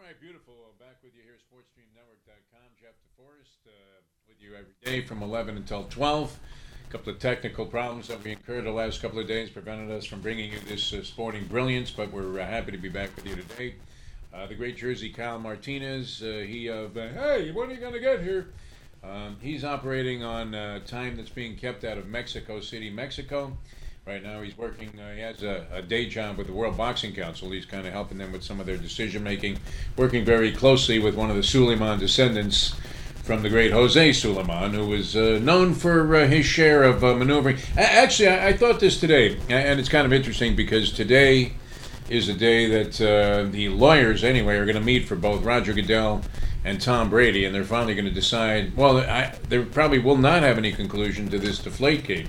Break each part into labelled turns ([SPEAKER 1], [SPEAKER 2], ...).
[SPEAKER 1] right, beautiful. Back with you here, sportstreamnetwork.com. Jeff DeForest with you every day from 11 until 12. A couple of technical problems that we incurred the last couple of days prevented us from bringing you this sporting brilliance, but we're happy to be back with you today. The great Jersey Kyle Martinez, hey, when are you going to get here? He's operating on time that's being kept out of Mexico City, Mexico. Right now he's working, he has a day job with the World Boxing Council. He's kind of helping them with some of their decision making, working very closely with one of the Suleiman descendants from the great Jose Suleiman, who was known for his share of maneuvering. Actually, I thought this today, and it's kind of interesting because today is a day that the lawyers, anyway, are going to meet for both Roger Goodell and Tom Brady, and they're finally going to decide, well, they probably will not have any conclusion to this Deflategate.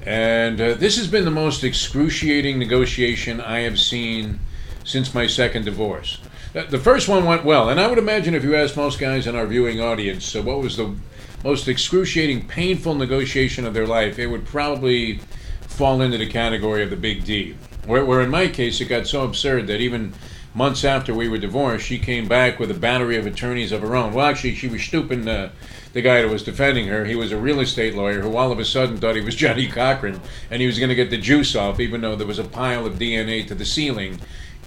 [SPEAKER 1] And this has been the most excruciating negotiation I have seen since my second divorce. The first one went well, and I would imagine if you asked most guys in our viewing audience what was the most excruciating, painful negotiation of their life, it would probably fall into the category of the Big D. Where in my case, it got so absurd that even months after we were divorced, she came back with a battery of attorneys of her own. Well, actually, she was stooping the guy that was defending her. He was a real estate lawyer who all of a sudden thought he was Johnny Cochran, and he was going to get the juice off, even though there was a pile of DNA to the ceiling,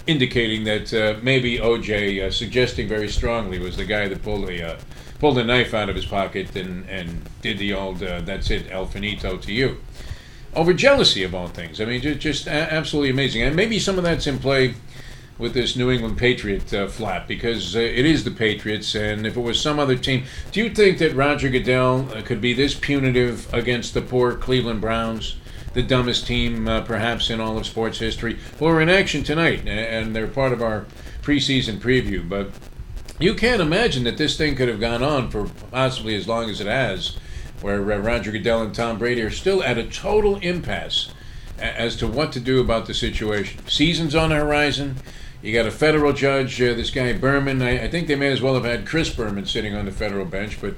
[SPEAKER 1] indicating that maybe O.J., suggesting very strongly, was the guy that pulled a knife out of his pocket and did the old, that's it, El Finito to you. Over jealousy, of all things. I mean, just absolutely amazing. And maybe some of that's in play with this New England Patriot flap, because it is the Patriots, and if it was some other team, do you think that Roger Goodell could be this punitive against the poor Cleveland Browns, the dumbest team perhaps in all of sports history? Well, we're in action tonight, and they're part of our preseason preview, but you can't imagine that this thing could have gone on for possibly as long as it has, where Roger Goodell and Tom Brady are still at a total impasse as to what to do about the situation. Season's on the horizon. You got a federal judge, this guy Berman. I think they may as well have had Chris Berman sitting on the federal bench, but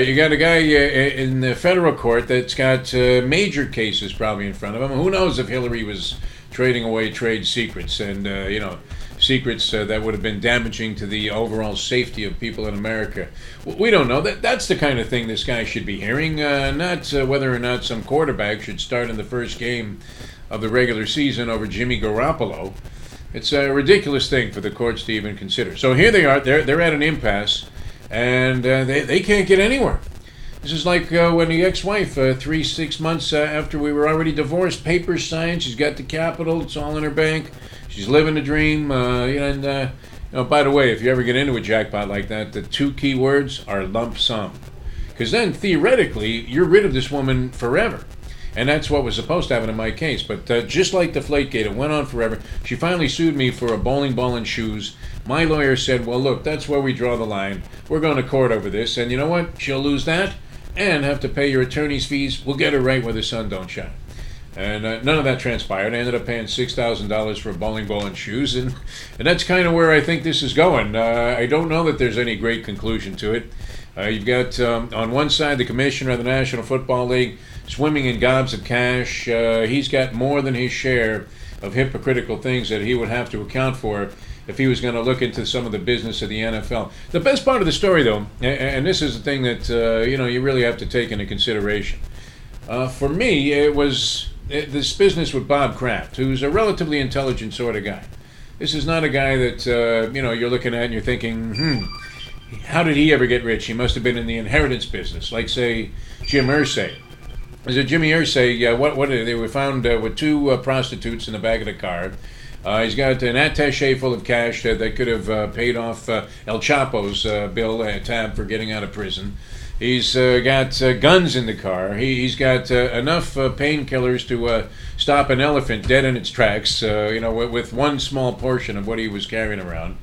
[SPEAKER 1] you got a guy in the federal court that's got major cases probably in front of him. Who knows if Hillary was trading away trade secrets and, secrets that would have been damaging to the overall safety of people in America. We don't know. That's the kind of thing this guy should be hearing, not whether or not some quarterback should start in the first game of the regular season over Jimmy Garoppolo. It's a ridiculous thing for the courts to even consider. So here they are. They're at an impasse, and they can't get anywhere. This is like when the ex-wife, 6 months after we were already divorced, papers signed, she's got the capital, it's all in her bank, she's living the dream, by the way, if you ever get into a jackpot like that, the two key words are lump sum. Because then, theoretically, you're rid of this woman forever. And that's what was supposed to happen in my case. But just like Deflategate, it went on forever. She finally sued me for a bowling ball and shoes. My lawyer said, well, look, that's where we draw the line. We're going to court over this. And you know what? She'll lose that and have to pay your attorney's fees. We'll get her right where the sun don't shine. And none of that transpired. I ended up paying $6,000 for a bowling ball and shoes. And that's kind of where I think this is going. I don't know that there's any great conclusion to it. You've got, on one side, the commissioner of the National Football League swimming in gobs of cash. He's got more than his share of hypocritical things that he would have to account for if he was going to look into some of the business of the NFL. The best part of the story, though, and this is the thing that you really have to take into consideration. For me, it was this business with Bob Kraft, who's a relatively intelligent sort of guy. This is not a guy that you're looking at and you're thinking, how did he ever get rich? He must have been in the inheritance business, like, say, Jim Irsay. Is it Jimmy Irsay? What they were found with two prostitutes in the back of the car. He's got an attaché full of cash that could have paid off El Chapo's tab for getting out of prison. He's got guns in the car. He's got enough painkillers to stop an elephant dead in its tracks, with one small portion of what he was carrying around.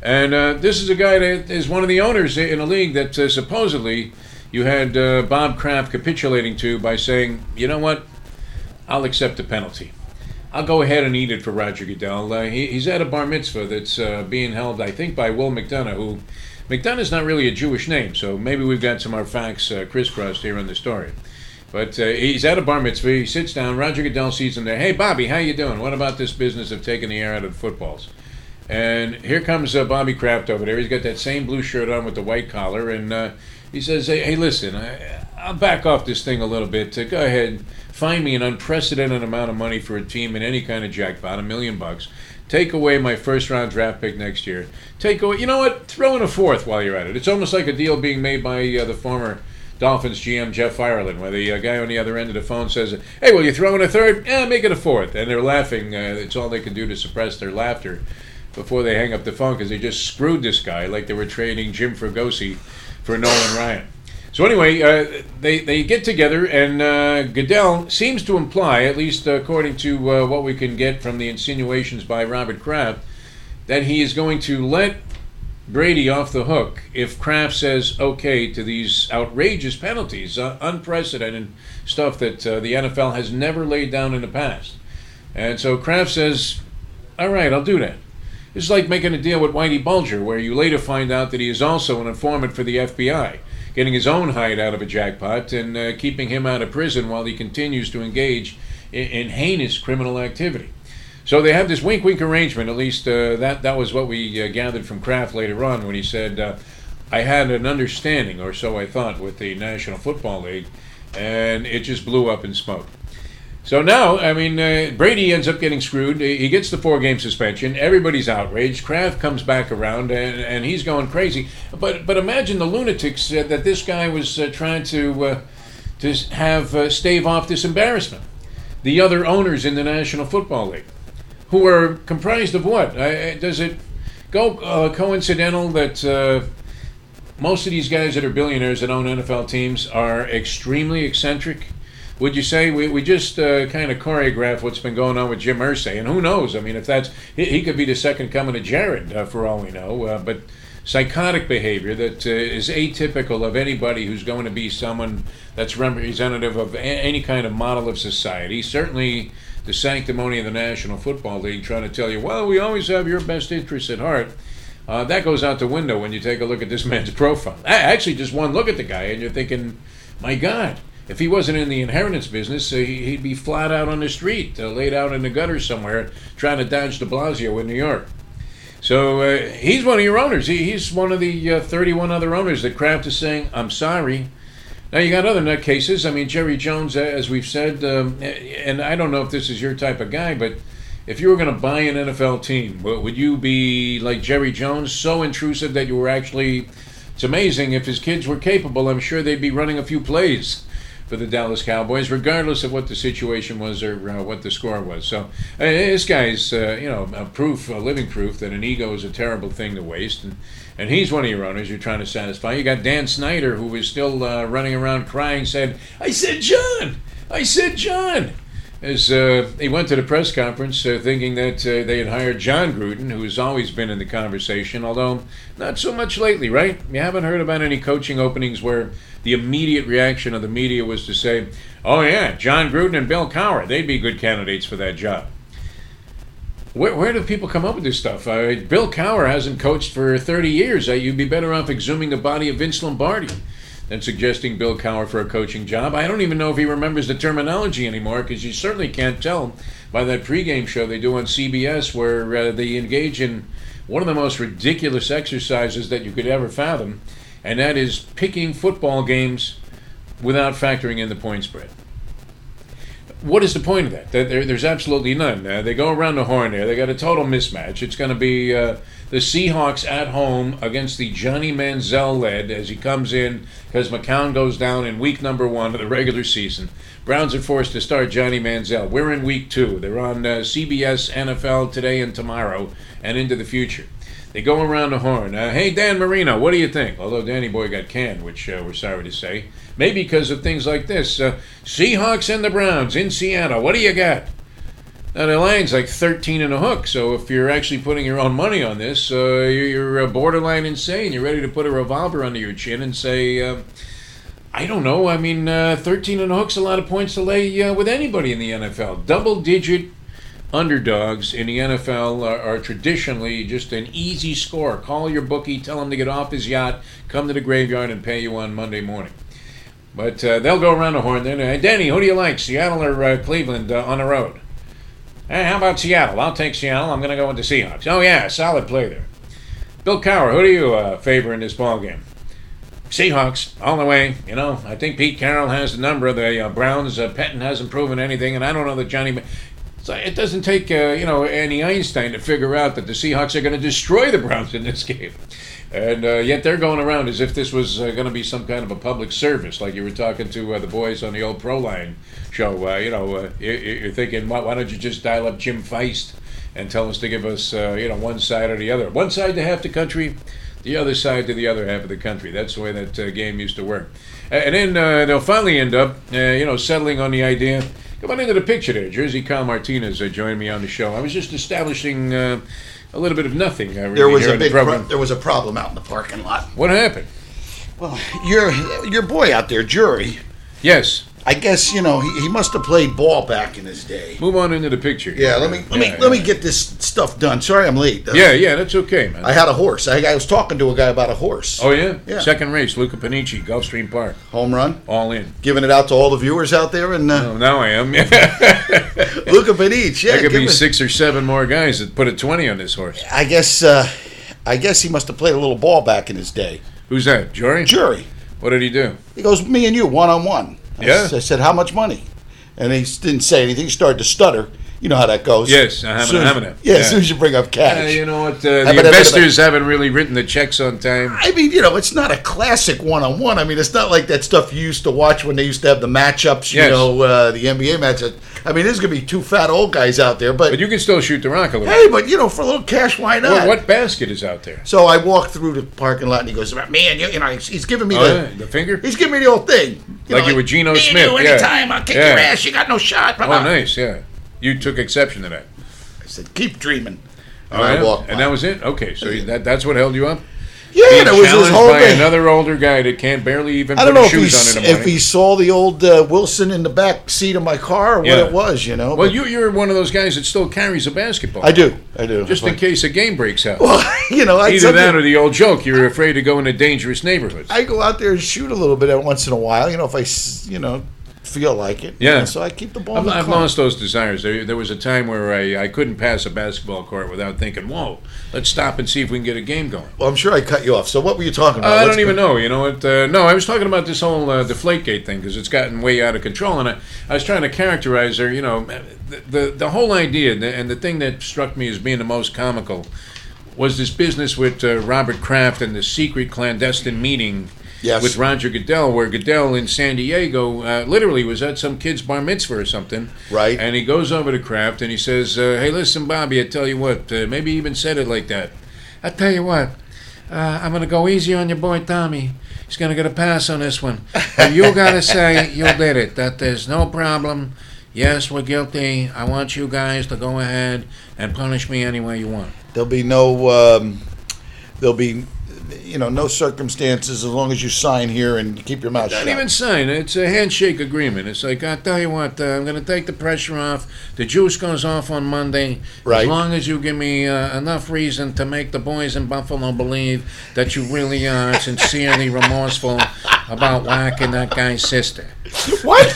[SPEAKER 1] And this is a guy that is one of the owners in a league that supposedly you had Bob Kraft capitulating to by saying, you know what, I'll accept the penalty. I'll go ahead and eat it for Roger Goodell. He's at a bar mitzvah that's being held, I think, by Will McDonough, who McDonough's not really a Jewish name, so maybe we've got some of our facts crisscrossed here in the story. But he's at a bar mitzvah. He sits down. Roger Goodell sees him there. Hey, Bobby, how you doing? What about this business of taking the air out of the footballs? And here comes Bobby Kraft over there. He's got that same blue shirt on with the white collar, and he says, "Hey, listen, I'll back off this thing a little bit. Go ahead, find me an unprecedented amount of money for a team in any kind of jackpot, $1 million. Take away my first-round draft pick next year. Take away, you know what? Throw in a fourth while you're at it. It's almost like a deal being made by the former Dolphins GM Jeff Ireland, where the guy on the other end of the phone says, 'Hey, will you throw in a third? Yeah, make it a fourth.'" And they're laughing. It's all they can do to suppress their laughter before they hang up the phone, because they just screwed this guy like they were trading Jim Fregosi for Nolan Ryan. So anyway, they get together, and Goodell seems to imply, at least according to what we can get from the insinuations by Robert Kraft, that he is going to let Brady off the hook if Kraft says okay to these outrageous penalties, unprecedented stuff that the NFL has never laid down in the past. And so Kraft says, all right, I'll do that. It's like making a deal with Whitey Bulger, where you later find out that he is also an informant for the FBI, getting his own hide out of a jackpot and keeping him out of prison while he continues to engage in heinous criminal activity. So they have this wink-wink arrangement, at least that was what we gathered from Kraft later on when he said, I had an understanding, or so I thought, with the National Football League, and it just blew up in smoke. So now, I mean, Brady ends up getting screwed. He gets the 4-game suspension. Everybody's outraged. Kraft comes back around, and he's going crazy. But imagine the lunatics that this guy was trying to have stave off this embarrassment. The other owners in the National Football League, who are comprised of what? Does it go coincidental that most of these guys that are billionaires that own NFL teams are extremely eccentric? Would you say we just kind of choreograph what's been going on with Jim Irsay? And who knows? I mean, if that's he could be the second coming of Jared for all we know. But psychotic behavior that is atypical of anybody who's going to be someone that's representative of any kind of model of society. Certainly the sanctimony of the National Football League trying to tell you, well, we always have your best interests at heart. That goes out the window when you take a look at this man's profile. Actually, just one look at the guy and you're thinking, my God, if he wasn't in the inheritance business, he'd be flat out on the street, laid out in the gutter somewhere, trying to dodge de Blasio in New York. So he's one of your owners. He's one of the 31 other owners that Kraft is saying, I'm sorry. Now, you got other nutcases. I mean, Jerry Jones, as we've said, and I don't know if this is your type of guy, but if you were going to buy an NFL team, would you be like Jerry Jones, so intrusive that you were actually, it's amazing, if his kids were capable, I'm sure they'd be running a few plays for the Dallas Cowboys, regardless of what the situation was or what the score was. So this guy's, living proof that an ego is a terrible thing to waste. And he's one of your owners you're trying to satisfy. You got Dan Snyder, who is still running around crying, said, I said John! As he went to the press conference thinking that they had hired John Gruden, who has always been in the conversation, although not so much lately, right? You haven't heard about any coaching openings where the immediate reaction of the media was to say, oh yeah, John Gruden and Bill Cowher, they'd be good candidates for that job. Where do people come up with this stuff? Bill Cowher hasn't coached for 30 years. You'd be better off exhuming the body of Vince Lombardi than suggesting Bill Cowher for a coaching job. I don't even know if he remembers the terminology anymore, because you certainly can't tell by that pregame show they do on CBS where they engage in one of the most ridiculous exercises that you could ever fathom, and that is picking football games without factoring in the point spread. What is the point of that? There's absolutely none. They go around the horn there. They got a total mismatch. It's going to be the Seahawks at home against the Johnny Manziel led as he comes in because McCown goes down in week number 1 of the regular season. Browns are forced to start Johnny Manziel. We're in week 2. They're on CBS NFL today and tomorrow and into the future. They go around the horn. Hey, Dan Marino, what do you think? Although Danny Boy got canned, which we're sorry to say. Maybe because of things like this. Seahawks and the Browns in Seattle. What do you got? Now, the line's like 13 and a hook, so if you're actually putting your own money on this, you're borderline insane. You're ready to put a revolver under your chin and say, I don't know, I mean, 13 and a hook's a lot of points to lay with anybody in the NFL. Double-digit underdogs in the NFL are traditionally just an easy score. Call your bookie, tell him to get off his yacht, come to the graveyard, and pay you on Monday morning. But they'll go around the horn then. Hey, Danny, who do you like, Seattle or Cleveland on the road? Hey, how about Seattle? I'll take Seattle. I'm going to go with the Seahawks. Oh, yeah, solid play there. Bill Cowher, who do you favor in this ball game? Seahawks, all the way. I think Pete Carroll has the number. The Browns, Pettin hasn't proven anything, and I don't know that Johnny... So it doesn't take, any Einstein to figure out that the Seahawks are going to destroy the Browns in this game. And yet they're going around as if this was going to be some kind of a public service, like you were talking to the boys on the old Proline show. You're thinking, why don't you just dial up Jim Feist and tell us to give us, one side or the other. One side to half the country, the other side to the other half of the country. That's the way that game used to work. And then they'll finally end up, settling on the idea. Come on into the picture there. Jersey Carl Martinez joined me on the show. I was just establishing a little bit of nothing.
[SPEAKER 2] There was a problem out in the parking lot.
[SPEAKER 1] What happened?
[SPEAKER 2] Well, your boy out there, Jury.
[SPEAKER 1] Yes.
[SPEAKER 2] I guess he must have played ball back in his day.
[SPEAKER 1] Move on into the picture.
[SPEAKER 2] Yeah, let me get this stuff done. Sorry, I'm late.
[SPEAKER 1] Yeah, that's okay, man.
[SPEAKER 2] I had a horse. I was talking to a guy about a horse.
[SPEAKER 1] Oh yeah.
[SPEAKER 2] Yeah.
[SPEAKER 1] Second race, Luca Panici, Gulfstream Park.
[SPEAKER 2] Home run.
[SPEAKER 1] All in.
[SPEAKER 2] Giving it out to all the viewers out there, and
[SPEAKER 1] now I am.
[SPEAKER 2] Luca Panici. Yeah,
[SPEAKER 1] there could be 6 or 7 more guys that put a 20 on this horse.
[SPEAKER 2] I guess he must have played a little ball back in his day.
[SPEAKER 1] Who's that? Jury. What did he do?
[SPEAKER 2] He goes, me and you, 1-on-1.
[SPEAKER 1] Yeah.
[SPEAKER 2] I said, how much money? And he didn't say anything. He started to stutter. You know how that goes.
[SPEAKER 1] Yes, as soon
[SPEAKER 2] as you bring up cash.
[SPEAKER 1] You know what? The investors haven't really written the checks on time.
[SPEAKER 2] I mean, it's not a classic 1-on-1. I mean, it's not like that stuff you used to watch when they used to have the matchups, the NBA matchups. I mean, there's going to be 2 fat old guys out there. But
[SPEAKER 1] you can still shoot the rock a little.
[SPEAKER 2] Hey, but, for a little cash, why not?
[SPEAKER 1] Well, what basket is out there?
[SPEAKER 2] So I walked through the parking lot, and he goes, man, he's giving me
[SPEAKER 1] the finger?
[SPEAKER 2] He's giving me the old thing.
[SPEAKER 1] You were Geno Smith.
[SPEAKER 2] Anytime, I'll kick your ass. You got no shot.
[SPEAKER 1] Oh, nice, yeah. You took exception to that.
[SPEAKER 2] I said, keep dreaming.
[SPEAKER 1] And I walked by. And that was it? Okay, so that's what held you up?
[SPEAKER 2] Yeah,
[SPEAKER 1] being
[SPEAKER 2] that was his whole
[SPEAKER 1] by
[SPEAKER 2] thing.
[SPEAKER 1] Another older guy that can't barely even
[SPEAKER 2] put
[SPEAKER 1] his shoes on in the morning.
[SPEAKER 2] If he saw the old Wilson in the back seat of my car or what it was,
[SPEAKER 1] Well, you're one of those guys that still carries a basketball.
[SPEAKER 2] I do.
[SPEAKER 1] Just in case a game breaks out.
[SPEAKER 2] Well,
[SPEAKER 1] either that or the old joke, you're afraid to go into dangerous neighborhoods.
[SPEAKER 2] I go out there and shoot a little bit once in a while, if I, feel like it.
[SPEAKER 1] Yeah.
[SPEAKER 2] So I keep the ball in the
[SPEAKER 1] I've
[SPEAKER 2] car.
[SPEAKER 1] lost those desires. There was a time where I couldn't pass a basketball court without thinking, whoa, let's stop and see if we can get a game going.
[SPEAKER 2] Well, I'm sure I cut you off. So what were you talking about?
[SPEAKER 1] I don't even know. You know what? No, I was talking about this whole Deflategate thing because it's gotten way out of control. And I was trying to characterize her, the whole idea and the thing that struck me as being the most comical was this business with Robert Kraft and the secret clandestine meeting with Roger Goodell, where Goodell in San Diego literally was at some kid's bar mitzvah or something.
[SPEAKER 2] Right.
[SPEAKER 1] And he goes over to Kraft and he says, hey, listen, Bobby, I tell you what, maybe he even said it like that. I tell you what, I'm going to go easy on your boy Tommy. He's going to get a pass on this one. But you got to say you did it, that there's no problem. Yes, we're guilty. I want you guys to go ahead and punish me any way you want.
[SPEAKER 2] There'll be no circumstances as long as you sign here and keep your mouth shut.
[SPEAKER 1] Not even sign. It's a handshake agreement. It's like, I'll tell you what, I'm going to take the pressure off. The juice goes off on Monday.
[SPEAKER 2] Right.
[SPEAKER 1] As long as you give me enough reason to make the boys in Buffalo believe that you really are sincerely remorseful about whacking that guy's sister.
[SPEAKER 2] What?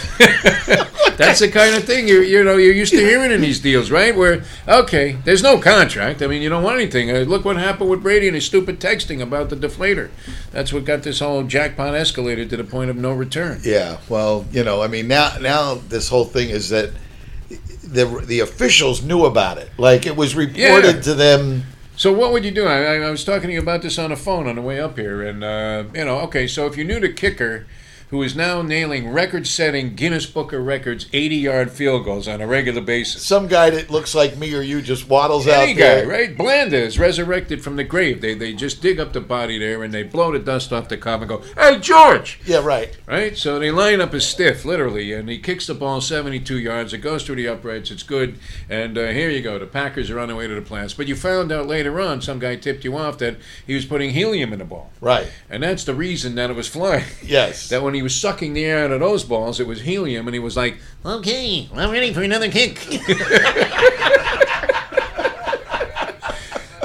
[SPEAKER 1] That's the kind of thing you're used to hearing in these deals, right? Where, okay, there's no contract. I mean, you don't want anything. Look what happened with Brady and his stupid texting about the deflator. That's what got this whole jackpot escalated to the point of no return.
[SPEAKER 2] Yeah, well, now this whole thing is that the officials knew about it. Like, it was reported to them.
[SPEAKER 1] So what would you do? I was talking to you about this on the phone on the way up here, and okay, so if you knew the kicker, who is now nailing record-setting Guinness Book of Records 80-yard field goals on a regular basis.
[SPEAKER 2] Some guy that looks like me or you just waddles out
[SPEAKER 1] there. Any guy, right? Blanda is resurrected from the grave. They just dig up the body there, and they blow the dust off the cob and go, hey, George!
[SPEAKER 2] Yeah, right.
[SPEAKER 1] Right? So they line up a stiff, literally, and he kicks the ball 72 yards. It goes through the uprights. It's good. And here you go. The Packers are on their way to the playoffs. But you found out later on, some guy tipped you off that he was putting helium in the ball.
[SPEAKER 2] Right.
[SPEAKER 1] And that's the reason that it was flying.
[SPEAKER 2] Yes.
[SPEAKER 1] That when he was sucking the air out of those balls, it was helium, and he was like, okay, I'm ready for another kick.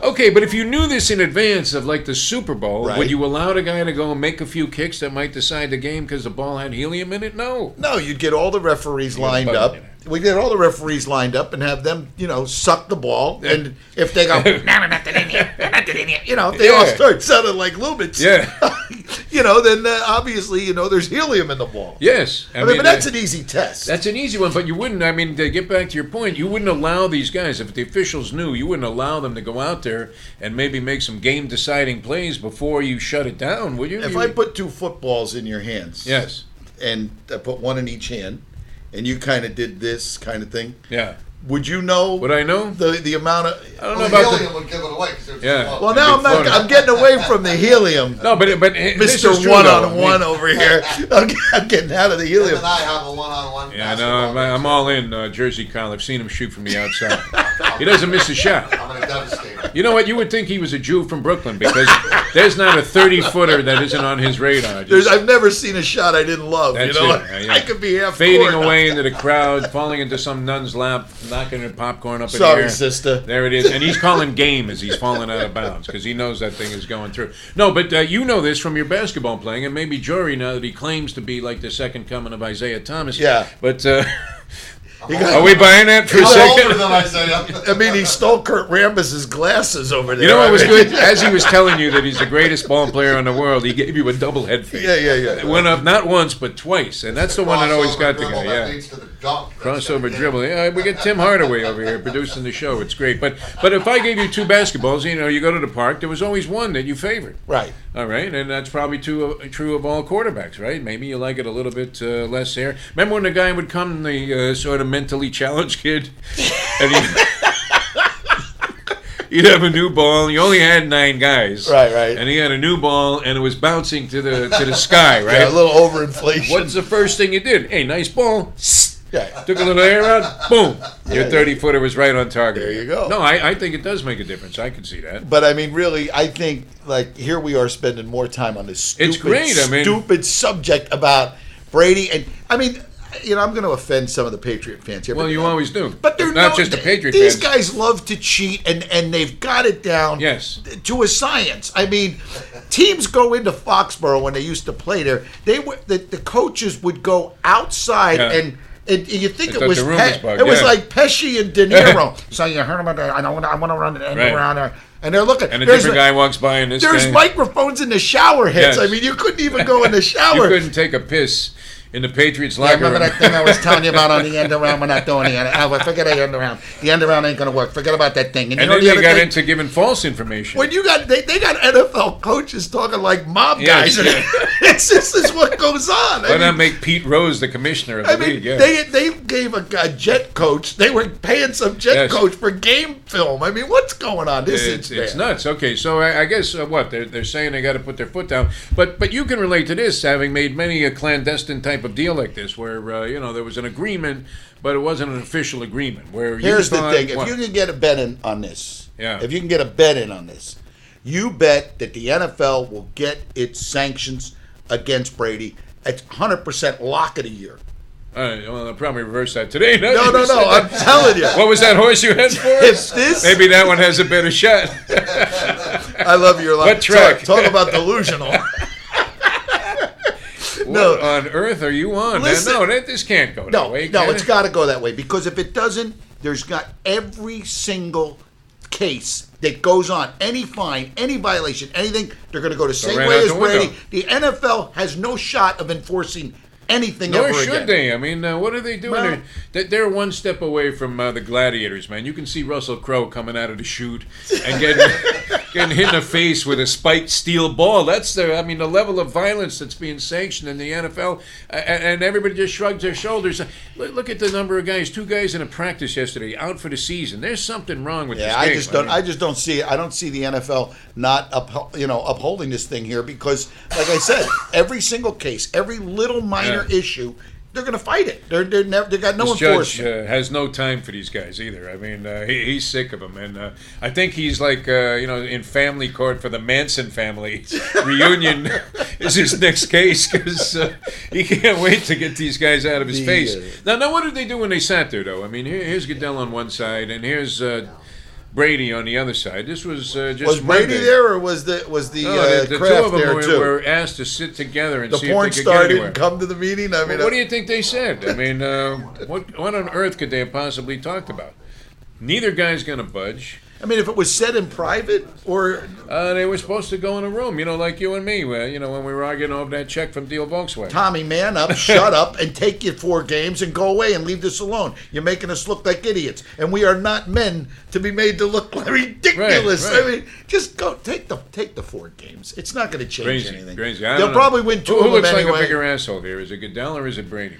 [SPEAKER 1] Okay, but if you knew this in advance of, like, the Super Bowl, would you allow the guy to go and make a few kicks that might decide the game because the ball had helium in it? No.
[SPEAKER 2] No, you'd get all the referees lined up, we get all the referees lined up and have them, suck the ball. And if they go, no, we're not in here, if they all start sounding like Lubitz, then obviously, there's helium in the ball.
[SPEAKER 1] Yes.
[SPEAKER 2] I mean, but that's an easy test.
[SPEAKER 1] That's an easy one, but you wouldn't, to get back to your point, you wouldn't allow these guys, if the officials knew, you wouldn't allow them to go out there and maybe make some game-deciding plays before you shut it down, would you?
[SPEAKER 2] If I put 2 footballs in your hands.
[SPEAKER 1] Yes.
[SPEAKER 2] And I put one in each hand, and you kind of did this kind of thing.
[SPEAKER 1] Yeah.
[SPEAKER 2] Would you know?
[SPEAKER 1] Would I know
[SPEAKER 2] the amount of?
[SPEAKER 3] I don't know about helium would give it away.
[SPEAKER 2] Well, now I'm getting away from the helium.
[SPEAKER 1] No, but
[SPEAKER 2] Mr. One-on-one over here. I'm getting out of the helium.
[SPEAKER 3] Him and I have a one-on-one.
[SPEAKER 1] Yeah, no, I'm all in Jersey Kyle. I've seen him shoot from the outside. He doesn't miss a shot.
[SPEAKER 3] I'm going to devastate him.
[SPEAKER 1] You know what? You would think he was a Jew from Brooklyn because there's not a 30-footer that isn't on his radar.
[SPEAKER 2] I've never seen a shot I didn't love.
[SPEAKER 1] That's
[SPEAKER 2] it. I could be half
[SPEAKER 1] fading
[SPEAKER 2] court.
[SPEAKER 1] away into the crowd, falling into some nun's lap, knocking her popcorn up in the
[SPEAKER 2] Sorry,
[SPEAKER 1] air.
[SPEAKER 2] sister.
[SPEAKER 1] There it is. And he's calling game as he's falling out of bounds because he knows that thing is going through. No, but you know this from your basketball playing, and maybe Jory now that he claims to be like the second coming of Isaiah Thomas.
[SPEAKER 2] Yeah.
[SPEAKER 1] But are we buying that for a second?
[SPEAKER 2] I mean, he stole Kurt Rambis's glasses over there.
[SPEAKER 1] You know what was good? As he was telling you that he's the greatest ball player in the world, he gave you a double head fake.
[SPEAKER 2] Yeah.
[SPEAKER 1] It went up not once, but twice. And that's the one that always got the guy. Yeah. Crossover dribble. Yeah, we get Tim Hardaway over here producing the show. It's great. But if I gave you 2 basketballs, you go to the park, there was always one that you favored.
[SPEAKER 2] Right.
[SPEAKER 1] All right, and that's probably true of all quarterbacks, right? Maybe you like it a little bit less there. Remember when the guy would come, the sort of mentally challenged kid, and he'd have a new ball. He only had 9 guys,
[SPEAKER 2] right,
[SPEAKER 1] and he had a new ball, and it was bouncing to the sky, right?
[SPEAKER 2] Yeah, a little overinflation.
[SPEAKER 1] What's the first thing you did? Hey, nice ball.
[SPEAKER 2] Yeah.
[SPEAKER 1] Took a little air out, boom. Your 30-footer was right on target.
[SPEAKER 2] There you go.
[SPEAKER 1] No, I think it does make a difference. I can see that.
[SPEAKER 2] But, I mean, really, I think, here we are spending more time on this stupid subject about Brady. And, I mean, I'm going to offend some of the Patriot fans here.
[SPEAKER 1] Well, you always do.
[SPEAKER 2] But they're
[SPEAKER 1] not just the Patriot
[SPEAKER 2] these
[SPEAKER 1] fans.
[SPEAKER 2] These guys love to cheat, and they've got it down to a science. I mean, teams go into Foxborough when they used to play there. The coaches would go outside and you think it was like Pesci and De Niro. So you heard about that? I want to run it around there. And they're looking.
[SPEAKER 1] And a different guy walks by and
[SPEAKER 2] there's microphones in the shower heads. Yes. I mean, you couldn't even go in the shower.
[SPEAKER 1] You couldn't take a piss in the Patriots locker room.
[SPEAKER 2] Remember that thing I was telling you about on the end around? We're not doing the end around. Forget the end around. The end around ain't going to work. Forget about that thing.
[SPEAKER 1] And then they got into giving false information.
[SPEAKER 2] When you got they got NFL coaches talking like mob guys. This is what goes on.
[SPEAKER 1] Why not make Pete Rose the commissioner of the league? Yeah.
[SPEAKER 2] They gave a jet coach. They were paying some jet coach for game film. I mean, what's going on?
[SPEAKER 1] It's nuts. Okay, so I guess what they're saying they got to put their foot down. But you can relate to this, having made many a clandestine type of deal like this, where there was an agreement, but it wasn't an official agreement. Where
[SPEAKER 2] here's the thing: if you can get a bet in on this, you bet that the NFL will get its sanctions against Brady. It's 100% lock of the year.
[SPEAKER 1] All right, well, I'll probably reverse that today.
[SPEAKER 2] No, I'm telling you.
[SPEAKER 1] What was that horse you had for us? Maybe that one has a better shot.
[SPEAKER 2] I love your line.
[SPEAKER 1] What track?
[SPEAKER 2] Talk about delusional.
[SPEAKER 1] What on earth are you on? Listen, man? No, this can't go that way.
[SPEAKER 2] No, it's got to go that way, because if it doesn't, there's got every single case that goes on, any fine, any violation, anything, they're going to go the same way as Brady. The NFL has no shot of enforcing anything ever again.
[SPEAKER 1] Nor should they. I mean, what are they doing? They're one step away from the Gladiators, man. You can see Russell Crowe coming out of the chute and getting hit in the face with a spiked steel ball. That's the level of violence that's being sanctioned in the NFL, and everybody just shrugs their shoulders. Look at the number of guys. 2 guys in a practice yesterday out for the season. There's something wrong with this game.
[SPEAKER 2] I just don't see. I don't see the NFL not upholding this thing here, because, like I said, every single case, every little minor issue, they're going to fight it. They got no enforcement.
[SPEAKER 1] Judge has no time for these guys either. I mean, he's sick of them, and I think he's like in family court for the Manson family reunion is his next case, because he can't wait to get these guys out of his face. Now, what did they do when they sat there, though? I mean, here's Goodell on one side, and here's Brady on the other side. This was just
[SPEAKER 2] was Brady
[SPEAKER 1] Monday.
[SPEAKER 2] there, or was the
[SPEAKER 1] the
[SPEAKER 2] Kraft
[SPEAKER 1] two of them
[SPEAKER 2] there too?
[SPEAKER 1] were asked to sit together and
[SPEAKER 2] The
[SPEAKER 1] see if
[SPEAKER 2] porn
[SPEAKER 1] they could
[SPEAKER 2] star
[SPEAKER 1] get anywhere.
[SPEAKER 2] didn't come to the meeting. I mean,
[SPEAKER 1] What do you think they said? I mean, what on earth could they have possibly talked about? Neither guy's going to budge.
[SPEAKER 2] I mean, if it was said in private, or
[SPEAKER 1] They were supposed to go in a room, like you and me, when we were arguing over that check from Deal Volkswagen.
[SPEAKER 2] Tommy, man up, shut up, and take your 4 games and go away and leave this alone. You're making us look like idiots, and we are not men to be made to look ridiculous.
[SPEAKER 1] Right.
[SPEAKER 2] I mean, just go take the 4 games. It's not going to change anything.
[SPEAKER 1] Crazy.
[SPEAKER 2] They'll probably win 2 of them
[SPEAKER 1] Who looks
[SPEAKER 2] anyway.
[SPEAKER 1] like a bigger asshole here? Is it Goodell or is it Brady?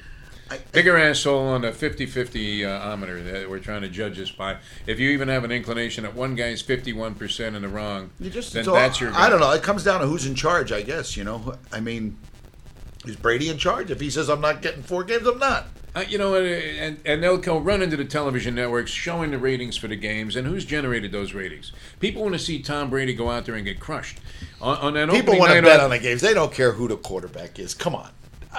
[SPEAKER 1] Bigger asshole on the 50-50-ometer that we're trying to judge this by. If you even have an inclination that one guy's 51% in the wrong, then that's your guy.
[SPEAKER 2] I don't know. It comes down to who's in charge, I guess. I mean, is Brady in charge? If he says I'm not getting 4 games, I'm not.
[SPEAKER 1] And they'll go run into the television networks showing the ratings for the games, and who's generated those ratings? People want to see Tom Brady go out there and get crushed. On that
[SPEAKER 2] People
[SPEAKER 1] opening
[SPEAKER 2] want to
[SPEAKER 1] night
[SPEAKER 2] bet on the games. They don't care who the quarterback is. Come on.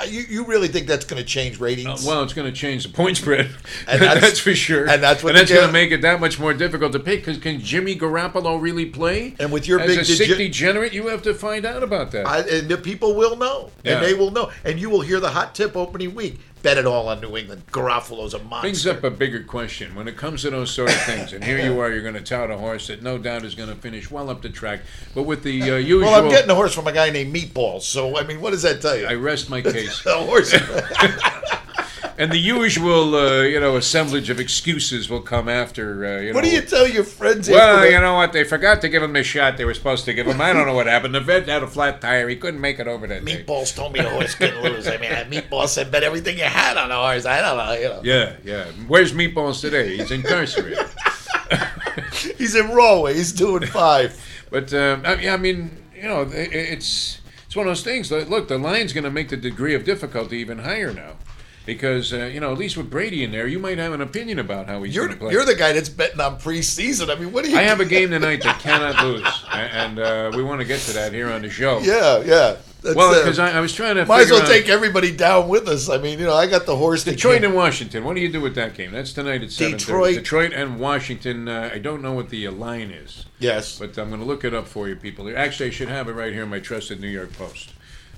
[SPEAKER 2] You really think that's going to change ratings?
[SPEAKER 1] Well, it's going to change the point spread.
[SPEAKER 2] And
[SPEAKER 1] that's for sure.
[SPEAKER 2] And that's
[SPEAKER 1] going to make it that much more difficult to pick. Because can Jimmy Garoppolo really play?
[SPEAKER 2] And with your
[SPEAKER 1] as
[SPEAKER 2] big
[SPEAKER 1] a sick degenerate, you have to find out about that.
[SPEAKER 2] And the people will know, and they will know, and you will hear the hot tip opening week. Bet it all on New England. Garoppolo's a monster.
[SPEAKER 1] Brings up a bigger question when it comes to those sort of things. And here you are, you're going to tout a horse that no doubt is going to finish well up the track, but with the usual.
[SPEAKER 2] Well, I'm getting a horse from a guy named Meatballs. So I mean, what does that tell you?
[SPEAKER 1] I rest my case.
[SPEAKER 2] A horse.
[SPEAKER 1] And the usual, assemblage of excuses will come after.
[SPEAKER 2] What do you tell your friends?
[SPEAKER 1] Well, you know what? They forgot to give him the shot they were supposed to give him. I don't know what happened. The vet had a flat tire. He couldn't make it over that day.
[SPEAKER 2] Meatballs told me the horse couldn't lose. I mean, Meatballs said bet everything you had on the horse. I don't know.
[SPEAKER 1] Yeah. Where's Meatballs today? He's incarcerated.
[SPEAKER 2] He's in Galway. He's 2-5.
[SPEAKER 1] But I mean, it's one of those things. Look, the line's going to make the degree of difficulty even higher now. Because, at least with Brady in there, you might have an opinion about how he's going to play.
[SPEAKER 2] You're the guy that's betting on preseason. I mean, what do you...
[SPEAKER 1] I have a game tonight that cannot lose. And we want to get to that here on the show.
[SPEAKER 2] Yeah.
[SPEAKER 1] Well, because I was trying to
[SPEAKER 2] might as well take everybody down with us. I mean, I got the horse.
[SPEAKER 1] Detroit and Washington. What do you do with that game? That's tonight at 7:30. Detroit and Washington. I don't know what the line is.
[SPEAKER 2] Yes.
[SPEAKER 1] But I'm going to look it up for you people. Actually, I should have it right here in my trusted New York Post.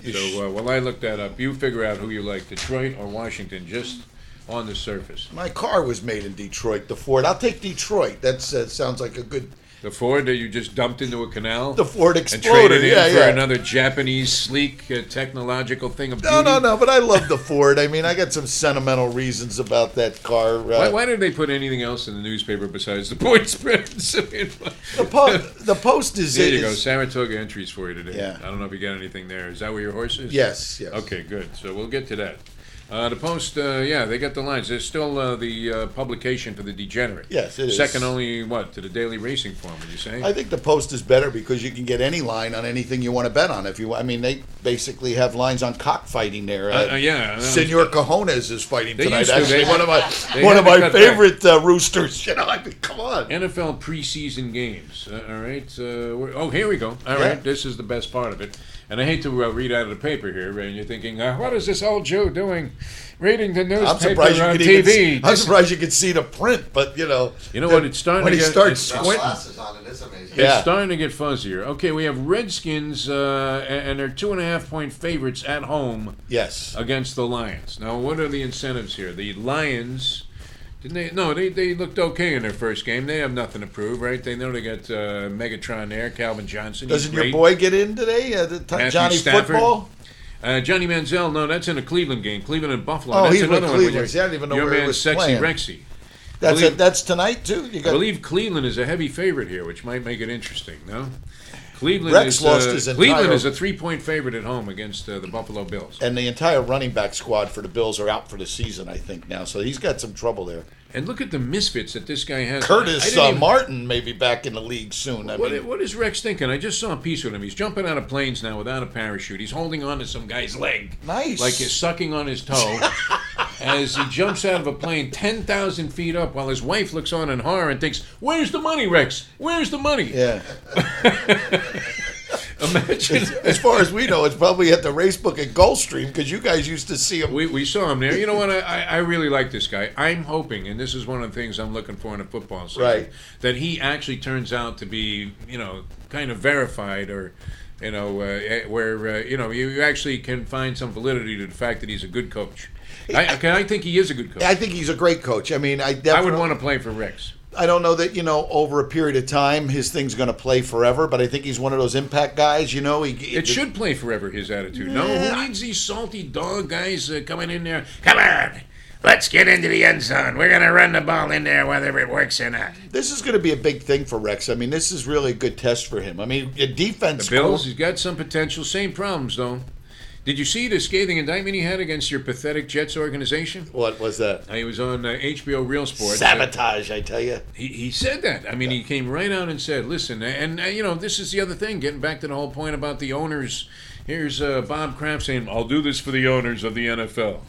[SPEAKER 1] So while I look that up, you figure out who you like, Detroit or Washington, just on the surface.
[SPEAKER 2] My car was made in Detroit, the Ford. I'll take Detroit. That sounds like a good...
[SPEAKER 1] The Ford that you just dumped into a canal?
[SPEAKER 2] The Ford Explorer,
[SPEAKER 1] and traded in for another Japanese, sleek, technological thing of beauty?
[SPEAKER 2] No, but I love the Ford. I mean, I got some sentimental reasons about that car.
[SPEAKER 1] Why did they put anything else in the newspaper besides the point spreads?
[SPEAKER 2] The Post is...
[SPEAKER 1] There you go, Saratoga entries for you today.
[SPEAKER 2] Yeah.
[SPEAKER 1] I don't know if you got anything there. Is that where your horse is?
[SPEAKER 2] Yes.
[SPEAKER 1] Okay, good. So we'll get to that. The Post, they got the lines. There's still the publication for the Degenerate.
[SPEAKER 2] Yes, it is.
[SPEAKER 1] Second only, to the Daily Racing Form, would you say?
[SPEAKER 2] I think the Post is better because you can get any line on anything you want to bet on. They basically have lines on cockfighting there. Senor Cajones is fighting tonight. Actually, one of my favorite roosters. Come on.
[SPEAKER 1] NFL preseason games. All right. Here we go. All right. This is the best part of it. And I hate to read out of the paper here, and you're thinking, what is this old Jew doing reading the newspaper on TV?
[SPEAKER 2] I'm surprised you could see the print, but,
[SPEAKER 1] You know what? It's starting to get...
[SPEAKER 3] When he starts squinting. Glasses on it, it's amazing.
[SPEAKER 1] It's starting to get fuzzier. Okay, we have Redskins, and they're 2.5-point favorites at home against the Lions. Now, what are the incentives here? The Lions... They looked okay in their first game. They have nothing to prove, right? They know they got Megatron there, Calvin Johnson.
[SPEAKER 2] Doesn't your boy get in today? Johnny Stafford. Football?
[SPEAKER 1] Johnny Manziel, no, that's in a Cleveland game. Cleveland and Buffalo.
[SPEAKER 2] Oh,
[SPEAKER 1] that's
[SPEAKER 2] he's
[SPEAKER 1] another
[SPEAKER 2] with Cleveland. I don't even know where he was
[SPEAKER 1] Sexy
[SPEAKER 2] playing.
[SPEAKER 1] Rexy.
[SPEAKER 2] That's tonight, too?
[SPEAKER 1] I believe Cleveland is a heavy favorite here, which might make it interesting, no? Cleveland is a 3-point favorite at home against the Buffalo Bills.
[SPEAKER 2] And the entire running back squad for the Bills are out for the season, I think, now. So he's got some trouble there.
[SPEAKER 1] And look at the misfits that this guy has.
[SPEAKER 2] Curtis Martin may be back in the league soon.
[SPEAKER 1] What is Rex thinking? I just saw a piece with him. He's jumping out of planes now without a parachute. He's holding on to some guy's leg.
[SPEAKER 2] Nice.
[SPEAKER 1] Like he's sucking on his toe as he jumps out of a plane 10,000 feet up while his wife looks on in horror and thinks, where's the money, Rex? Where's the money?
[SPEAKER 2] Yeah.
[SPEAKER 1] Imagine.
[SPEAKER 2] As far as we know, it's probably at the racebook at Gulfstream because you guys used to see him.
[SPEAKER 1] We saw him there. You know what? I really like this guy. I'm hoping, and this is one of the things I'm looking for in a football season,
[SPEAKER 2] right,
[SPEAKER 1] that he actually turns out to be, kind of verified, or, where you actually can find some validity to the fact that he's a good coach. I think he is a good coach.
[SPEAKER 2] I think he's a great coach. I mean, I
[SPEAKER 1] would want to play for Rex.
[SPEAKER 2] I don't know that, over a period of time, his thing's going to play forever, but I think he's one of those impact guys,
[SPEAKER 1] It should play forever, his attitude. No, who needs these salty dog guys coming in there? Come on, let's get into the end zone. We're going to run the ball in there whether it works or not.
[SPEAKER 2] This is going to be a big thing for Rex. I mean, this is really a good test for him. I mean, defense.
[SPEAKER 1] The Bills, he's got some potential. Same problems, though. Did you see the scathing indictment he had against your pathetic Jets organization?
[SPEAKER 2] What was that?
[SPEAKER 1] He was on HBO Real Sports.
[SPEAKER 2] Sabotage, I tell you.
[SPEAKER 1] He said that. I mean, he came right out and said, listen, and this is the other thing, getting back to the whole point about the owners. Here's Bob Kraft saying, I'll do this for the owners of the NFL.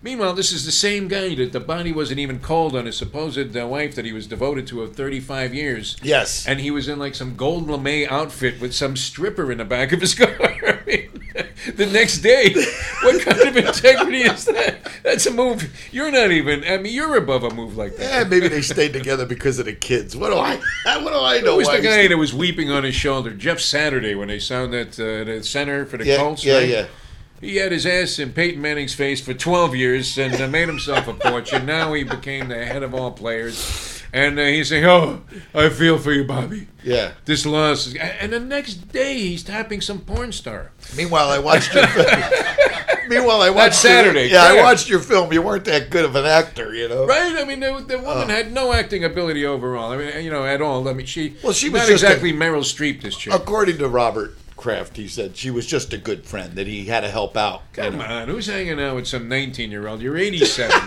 [SPEAKER 1] Meanwhile, this is the same guy that the body wasn't even cold on his supposed wife that he was devoted to of 35 years.
[SPEAKER 2] Yes.
[SPEAKER 1] And he was in like some gold lame outfit with some stripper in the back of his car. I mean, the next day, what kind of integrity is that? That's a move. You're not even, you're above a move like that.
[SPEAKER 2] Yeah, maybe they stayed together because of the kids. What do I know?
[SPEAKER 1] Who was the guy that was weeping on his shoulder? Jeff Saturday, when they signed that the center for the Colts, right?
[SPEAKER 2] Yeah.
[SPEAKER 1] He had his ass in Peyton Manning's face for 12 years and made himself a fortune. Now he became the head of all players. And he's saying, oh, I feel for you, Bobby.
[SPEAKER 2] Yeah.
[SPEAKER 1] This loss is... And the next day, he's tapping some porn star.
[SPEAKER 2] Meanwhile, I watched your film.
[SPEAKER 1] That's Saturday.
[SPEAKER 2] I watched your film. You weren't that good of an actor,
[SPEAKER 1] Right? I mean, the woman had no acting ability overall. I mean, at all. I mean, she was not
[SPEAKER 2] just
[SPEAKER 1] exactly Meryl Streep, this chick.
[SPEAKER 2] According to Robert Kraft, he said she was just a good friend, that he had to help out.
[SPEAKER 1] Come on, who's hanging out with some 19-year-old? You're 87.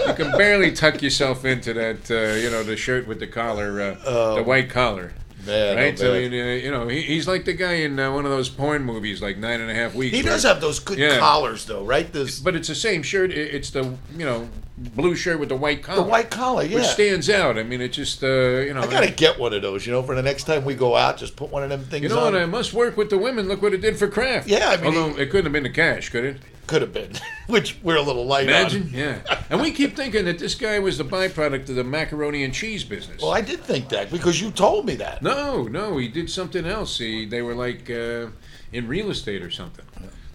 [SPEAKER 1] You can barely tuck yourself into that, the shirt with the collar, the white collar.
[SPEAKER 2] Man,
[SPEAKER 1] right? I mean, he's like the guy in one of those porn movies, like 9.5 Weeks.
[SPEAKER 2] He does have those good collars, though, right?
[SPEAKER 1] But it's the same shirt. It's the, blue shirt with the white collar.
[SPEAKER 2] The white collar, yeah.
[SPEAKER 1] Which stands out. I mean, it just,
[SPEAKER 2] I got to get one of those, for the next time we go out, just put one of them things on.
[SPEAKER 1] You know what? I must work with the women. Look what it did for Kraft.
[SPEAKER 2] Yeah, I mean.
[SPEAKER 1] Although it couldn't have been the cash, could it?
[SPEAKER 2] Could have been, which we're a little light
[SPEAKER 1] Imagine,
[SPEAKER 2] on.
[SPEAKER 1] Yeah. And we keep thinking that this guy was the byproduct of the macaroni and cheese business.
[SPEAKER 2] Well, I did think that because you told me that.
[SPEAKER 1] No, he did something else. They were like in real estate or something,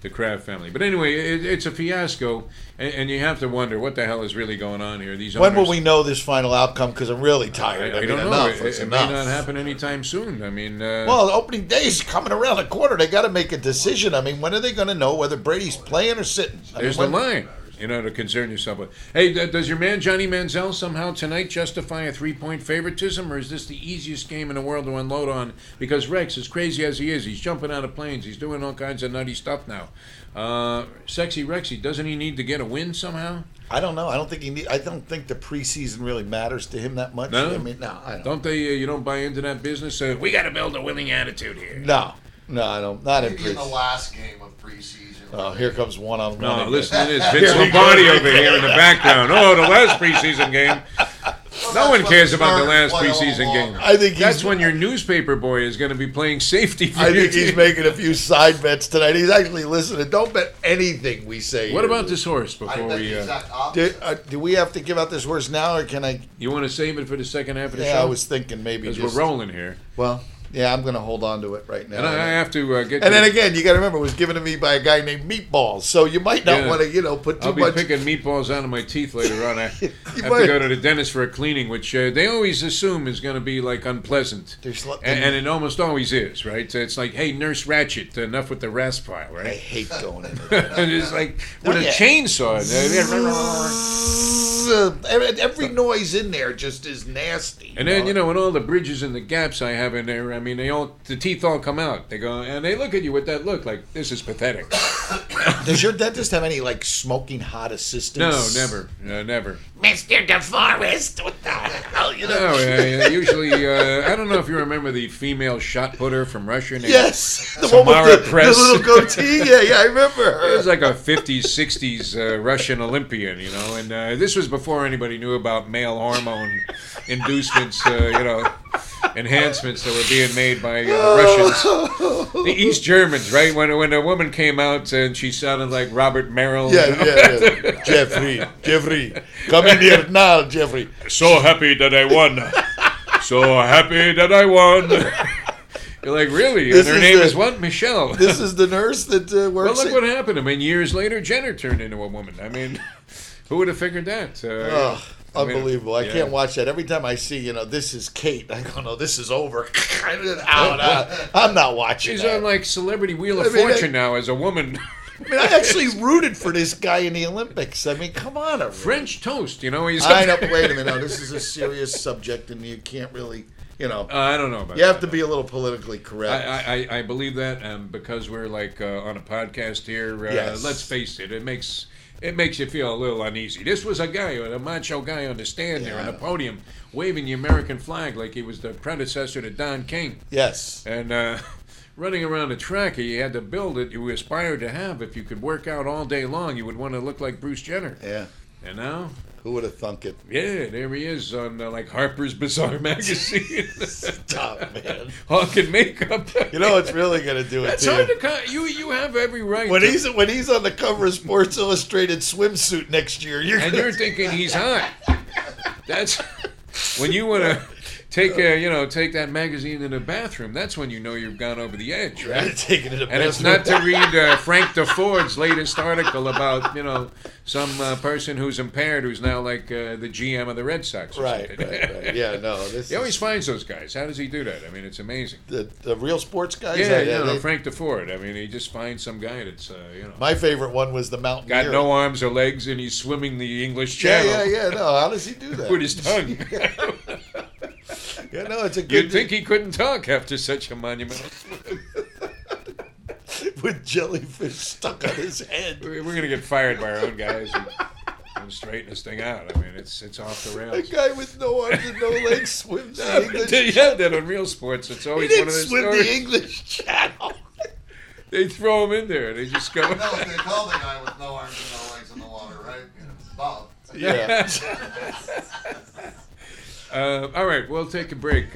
[SPEAKER 1] the Kraft family. But anyway, it's a fiasco, and you have to wonder what the hell is really going on here.
[SPEAKER 2] When will we know this final outcome? Because I'm really tired.
[SPEAKER 1] I don't know. It may not happen anytime soon. I mean,
[SPEAKER 2] well, the opening day is coming around the corner. They got to make a decision. I mean, when are they going to know whether Brady's playing or sitting?
[SPEAKER 1] There's the line. To concern yourself with. Hey, does your man Johnny Manziel somehow tonight justify a 3-point favoritism, or is this the easiest game in the world to unload on? Because Rex, as crazy as he is, he's jumping out of planes, he's doing all kinds of nutty stuff now. Sexy Rexy, doesn't he need to get a win somehow?
[SPEAKER 2] I don't know. I don't think the preseason really matters to him that much.
[SPEAKER 1] No,
[SPEAKER 2] I mean, no, I don't.
[SPEAKER 1] Don't they? You don't buy into that business. We got to build a winning attitude here.
[SPEAKER 2] No, I don't. Not in preseason.
[SPEAKER 3] In the last game of preseason.
[SPEAKER 2] Oh, here comes one-on-one.
[SPEAKER 1] No, listen to this. Vince Lombardi over here in the background. Oh, the last preseason game. No one cares about the last preseason game.
[SPEAKER 2] I think
[SPEAKER 1] that's when your newspaper boy is going to be playing safety for
[SPEAKER 2] I think he's making a few side bets tonight. He's actually listening. Don't bet anything we say.
[SPEAKER 1] What about this horse before we...
[SPEAKER 2] do we have to give out this horse now, or can I...
[SPEAKER 1] You want to save it for the second half of the show?
[SPEAKER 2] Yeah, I was thinking maybe
[SPEAKER 1] because we're rolling here.
[SPEAKER 2] Well... Yeah, I'm going to hold on to it right now.
[SPEAKER 1] And I have to get...
[SPEAKER 2] And then again, you got to remember, it was given to me by a guy named Meatballs, so you might not want to, put too much...
[SPEAKER 1] I'll be picking meatballs out of my teeth later on. I have to go to the dentist for a cleaning, which they always assume is going to be, like, unpleasant. And it almost always is, right? So it's like, hey, Nurse Ratched, enough with the rasp pile, right?
[SPEAKER 2] I hate going in there.
[SPEAKER 1] It's like, with a chainsaw.
[SPEAKER 2] Every noise in there just is nasty.
[SPEAKER 1] And then, with all the bridges and the gaps I have in there, I mean, the teeth all come out. They go, and they look at you with that look like, this is pathetic.
[SPEAKER 2] Does your dentist have any, like, smoking hot assistants?
[SPEAKER 1] No, never.
[SPEAKER 2] Mr. DeForest, what the hell,
[SPEAKER 1] No, usually, I don't know if you remember the female shot putter from Russia.
[SPEAKER 2] Yes,
[SPEAKER 1] the one with
[SPEAKER 2] the little goatee. Yeah, I remember her.
[SPEAKER 1] It was like a 50s, 60s Russian Olympian, and this was before anybody knew about male hormone inducements, enhancements that were being made by the Russians. The East Germans, right? When a woman came out and she sounded like Robert Merrill.
[SPEAKER 2] Yeah. Jeffrey. Come in here now, Jeffrey.
[SPEAKER 1] So happy that I won. So happy that I won. You're like, really? And her name is what? Michelle.
[SPEAKER 2] This is the nurse that works.
[SPEAKER 1] Well, look what happened. I mean, years later, Jenner turned into a woman. I mean, who would have figured that?
[SPEAKER 2] Unbelievable. I can't watch that. Every time I see, this is Kate, I go, no, this is over. I'm not watching
[SPEAKER 1] She's
[SPEAKER 2] that.
[SPEAKER 1] on like Celebrity Wheel of Fortune now as a woman.
[SPEAKER 2] I mean, I actually rooted for this guy in the Olympics. I mean, come on. Already.
[SPEAKER 1] French toast, he's...
[SPEAKER 2] I know, wait a minute. No, this is a serious subject, and you can't really...
[SPEAKER 1] I don't know about that.
[SPEAKER 2] You have to be a little politically correct.
[SPEAKER 1] I believe that, because we're like on a podcast here.
[SPEAKER 2] Yes.
[SPEAKER 1] Let's face it, it makes you feel a little uneasy. This was a macho guy on the stand there on the podium, waving the American flag like he was the predecessor to Don King.
[SPEAKER 2] Yes.
[SPEAKER 1] And running around the track, he had the build that you aspired to have. If you could work out all day long, you would want to look like Bruce Jenner.
[SPEAKER 2] Yeah.
[SPEAKER 1] And now...
[SPEAKER 2] Who would have thunk it?
[SPEAKER 1] Yeah, there he is on like Harper's Bazaar magazine.
[SPEAKER 2] Stop, man.
[SPEAKER 1] Hawking makeup.
[SPEAKER 2] You know what's really going to do it
[SPEAKER 1] That's
[SPEAKER 2] to
[SPEAKER 1] hard
[SPEAKER 2] you?
[SPEAKER 1] to you have every right.
[SPEAKER 2] When he's on the cover of Sports Illustrated swimsuit next year,
[SPEAKER 1] you're thinking he's hot. That's when you want to take that magazine in the bathroom. That's when you know you've gone over the edge, right?
[SPEAKER 2] Take it in the
[SPEAKER 1] and it's not to read Frank DeFord's latest article about some person who's impaired who's now like the GM of the Red Sox.
[SPEAKER 2] Right. Yeah, no.
[SPEAKER 1] He always finds those guys. How does he do that? I mean, it's amazing.
[SPEAKER 2] The real sports guys.
[SPEAKER 1] Yeah, Frank DeFord. I mean, he just finds some guy that's
[SPEAKER 2] My favorite one was the Mountaineer.
[SPEAKER 1] Got no arms or legs, and he's swimming the English Channel.
[SPEAKER 2] Yeah. No, how does he do that?
[SPEAKER 1] With his tongue.
[SPEAKER 2] Yeah, no, it's a good...
[SPEAKER 1] You'd think he couldn't talk after such a monumental swim.
[SPEAKER 2] With jellyfish stuck on his head.
[SPEAKER 1] We're going to get fired by our own guys and straighten this thing out. I mean, it's off the rails.
[SPEAKER 2] A guy with no arms and no legs swims the English Channel.
[SPEAKER 1] Yeah, that on Real Sports. It's always one of those
[SPEAKER 2] swim
[SPEAKER 1] stories.
[SPEAKER 2] the English Channel.
[SPEAKER 1] They throw him in there. They just go...
[SPEAKER 3] No, they call the guy with no arms and no legs in the water, right? It's Bob.
[SPEAKER 2] Yeah.
[SPEAKER 1] All right, we'll take a break.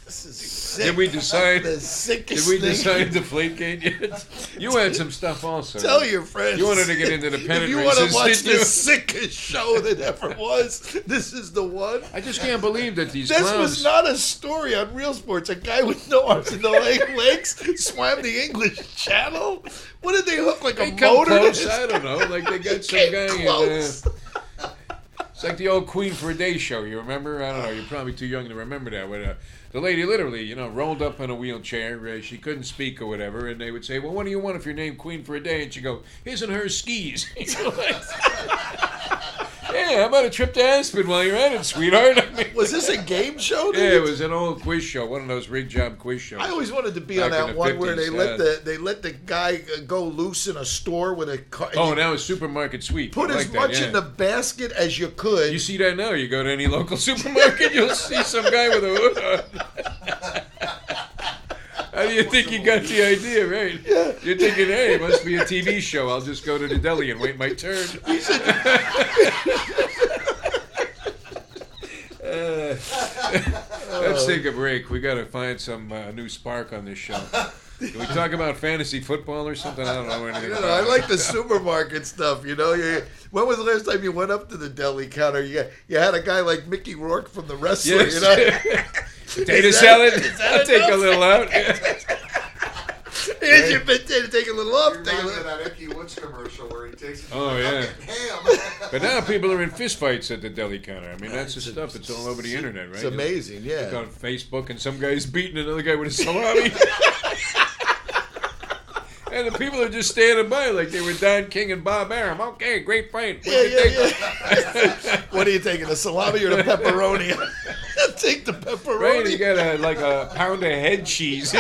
[SPEAKER 2] This is sick.
[SPEAKER 1] Did we decide?
[SPEAKER 2] The sickest
[SPEAKER 1] Did we
[SPEAKER 2] thing.
[SPEAKER 1] decide Deflategate yet? You had some stuff also.
[SPEAKER 2] Tell your friends.
[SPEAKER 1] You wanted to get into the pennant
[SPEAKER 2] If you
[SPEAKER 1] races,
[SPEAKER 2] want to watch
[SPEAKER 1] didn't
[SPEAKER 2] the
[SPEAKER 1] you?
[SPEAKER 2] sickest show that ever was, this is the one.
[SPEAKER 1] I just can't believe that these
[SPEAKER 2] This
[SPEAKER 1] clowns...
[SPEAKER 2] was not a story on Real Sports. A guy with no arms and no legs swam the English Channel. What did they hook like
[SPEAKER 1] They
[SPEAKER 2] a
[SPEAKER 1] come
[SPEAKER 2] motor?
[SPEAKER 1] close, I don't know. Like they got some
[SPEAKER 2] Came
[SPEAKER 1] guy
[SPEAKER 2] close.
[SPEAKER 1] It's like the old Queen for a Day show. You remember? I don't know. You're probably too young to remember that. When the lady literally, rolled up in a wheelchair. She couldn't speak or whatever. And they would say, well, what do you want if you're named Queen for a Day? And she'd go, his and her skis. Yeah, how about a trip to Aspen while you're at it, sweetheart? I mean,
[SPEAKER 2] Was this a game show?
[SPEAKER 1] yeah, it was an old quiz show. One of those rig job quiz shows.
[SPEAKER 2] I always wanted to be on
[SPEAKER 1] Back in
[SPEAKER 2] that
[SPEAKER 1] the
[SPEAKER 2] one where
[SPEAKER 1] 50s,
[SPEAKER 2] they let the guy go loose in a store with a car.
[SPEAKER 1] Oh, that was Supermarket Sweep.
[SPEAKER 2] Put
[SPEAKER 1] I
[SPEAKER 2] as
[SPEAKER 1] like that,
[SPEAKER 2] much
[SPEAKER 1] yeah.
[SPEAKER 2] in the basket as you could.
[SPEAKER 1] You see that now. You go to any local supermarket, you'll see some guy with a hood on. How do you think he got the idea, right?
[SPEAKER 2] Yeah.
[SPEAKER 1] You're thinking, hey, it must be a TV show. I'll just go to the deli and wait my turn. Let's take a break. We got to find some new spark on this show. Can we talk about fantasy football or something? I don't know anything about
[SPEAKER 2] I
[SPEAKER 1] it.
[SPEAKER 2] like the supermarket stuff. When was the last time you went up to the deli counter? You had a guy like Mickey Rourke from The Wrestler.
[SPEAKER 1] Yes. Potato salad. I'll take a little out.
[SPEAKER 2] Here's your potato. Take a little off.
[SPEAKER 3] You
[SPEAKER 2] Take a
[SPEAKER 3] reminded me
[SPEAKER 2] little.
[SPEAKER 3] of that Icky Woods commercial where he takes it.
[SPEAKER 1] Oh, yeah.
[SPEAKER 3] Ham.
[SPEAKER 1] But now people are in fistfights at the deli counter. I mean, that's the stuff that's all over the internet, right?
[SPEAKER 2] It's amazing,
[SPEAKER 1] Look
[SPEAKER 2] yeah.
[SPEAKER 1] on Facebook, and some guy's beating another guy with a salami. And the people are just standing by like they were Don King and Bob Arum. Okay, great fight.
[SPEAKER 2] Yeah. What are you taking, the salami or the pepperoni? I'll take the pepperoni.
[SPEAKER 1] Right, you got a pound of head cheese.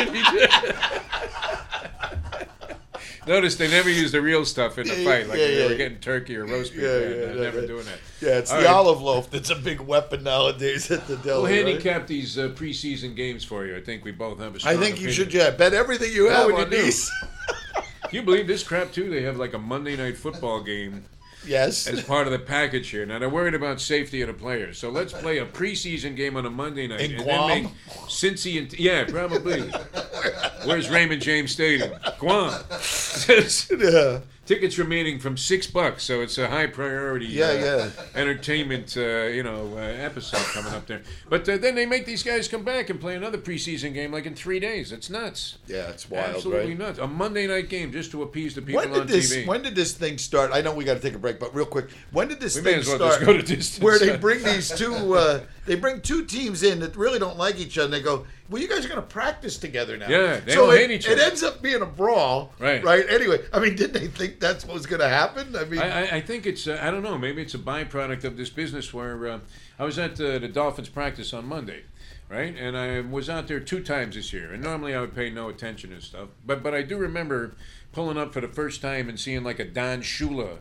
[SPEAKER 1] Notice they never use the real stuff in the fight, like they were getting turkey or roast beef. They're never doing that.
[SPEAKER 2] Yeah, it's the olive loaf that's a big weapon nowadays at the deli.
[SPEAKER 1] We'll handicap these preseason games for you. I think we both have a strong
[SPEAKER 2] I think you
[SPEAKER 1] opinion.
[SPEAKER 2] should, bet everything you have
[SPEAKER 1] would you
[SPEAKER 2] on
[SPEAKER 1] do?
[SPEAKER 2] these.
[SPEAKER 1] Can you believe this crap, too? They have like a Monday Night Football game
[SPEAKER 2] Yes.
[SPEAKER 1] As part of the package here. Now, they're worried about safety of the players. So let's play a preseason game on a Monday night.
[SPEAKER 2] In
[SPEAKER 1] and
[SPEAKER 2] Guam?
[SPEAKER 1] Then make Cincy and... Yeah, probably. Where's Raymond James Stadium? Guam.
[SPEAKER 2] Yeah.
[SPEAKER 1] Tickets remaining from $6, so it's a high priority entertainment, episode coming up there. But then they make these guys come back and play another preseason game like in 3 days. It's nuts.
[SPEAKER 2] Yeah, it's wild,
[SPEAKER 1] Absolutely
[SPEAKER 2] right?
[SPEAKER 1] nuts. A Monday night game just to appease the people on TV.
[SPEAKER 2] When did this thing start? I know we got to take a break, but real quick, when did this
[SPEAKER 1] We
[SPEAKER 2] thing
[SPEAKER 1] may as well
[SPEAKER 2] start?
[SPEAKER 1] just go to distance.
[SPEAKER 2] Where they bring these two teams in that really don't like each other, and they go, "Well, you guys are going to practice together now."
[SPEAKER 1] Yeah, they don't hate each other.
[SPEAKER 2] It ends up being a brawl,
[SPEAKER 1] Right?
[SPEAKER 2] Anyway, I mean, didn't they think that's what was going to happen? I mean,
[SPEAKER 1] I think it's I don't know. Maybe it's a byproduct of this business where I was at the Dolphins practice on Monday, right? And I was out there 2 times this year. And normally I would pay no attention to stuff, but I do remember pulling up for the first time and seeing like a Don Shula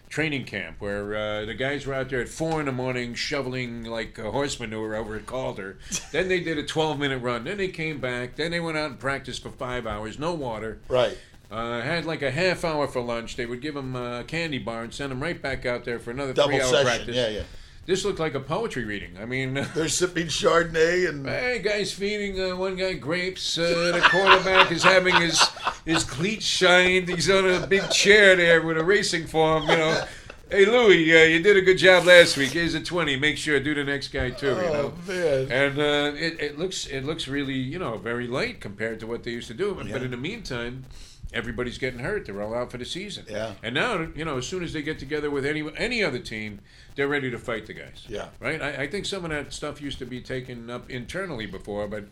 [SPEAKER 1] training camp where the guys were out there at 4 a.m. shoveling like horse manure over at Calder. Then they did a 12-minute run. Then they came back. Then they went out and practiced for 5 hours. No water.
[SPEAKER 2] right.
[SPEAKER 1] Had like a half hour for lunch. They would give them a candy bar and send them right back out there for another
[SPEAKER 2] Double
[SPEAKER 1] 3-hour
[SPEAKER 2] session.
[SPEAKER 1] practice.
[SPEAKER 2] Yeah.
[SPEAKER 1] This looked like a poetry reading. I mean,
[SPEAKER 2] They're sipping Chardonnay and
[SPEAKER 1] hey, guy's feeding one guy grapes. The quarterback is having his cleats shined. He's on a big chair there with a racing form. Hey Louie, you did a good job last week. Here's a 20. Make sure do the next guy too.
[SPEAKER 2] Oh man!
[SPEAKER 1] And it looks really very light compared to what they used to do. But in the meantime, everybody's getting hurt. They're all out for the season.
[SPEAKER 2] Yeah.
[SPEAKER 1] And now as soon as they get together with any other team, they're ready to fight the guys.
[SPEAKER 2] Yeah.
[SPEAKER 1] Right. I think some of that stuff used to be taken up internally before, but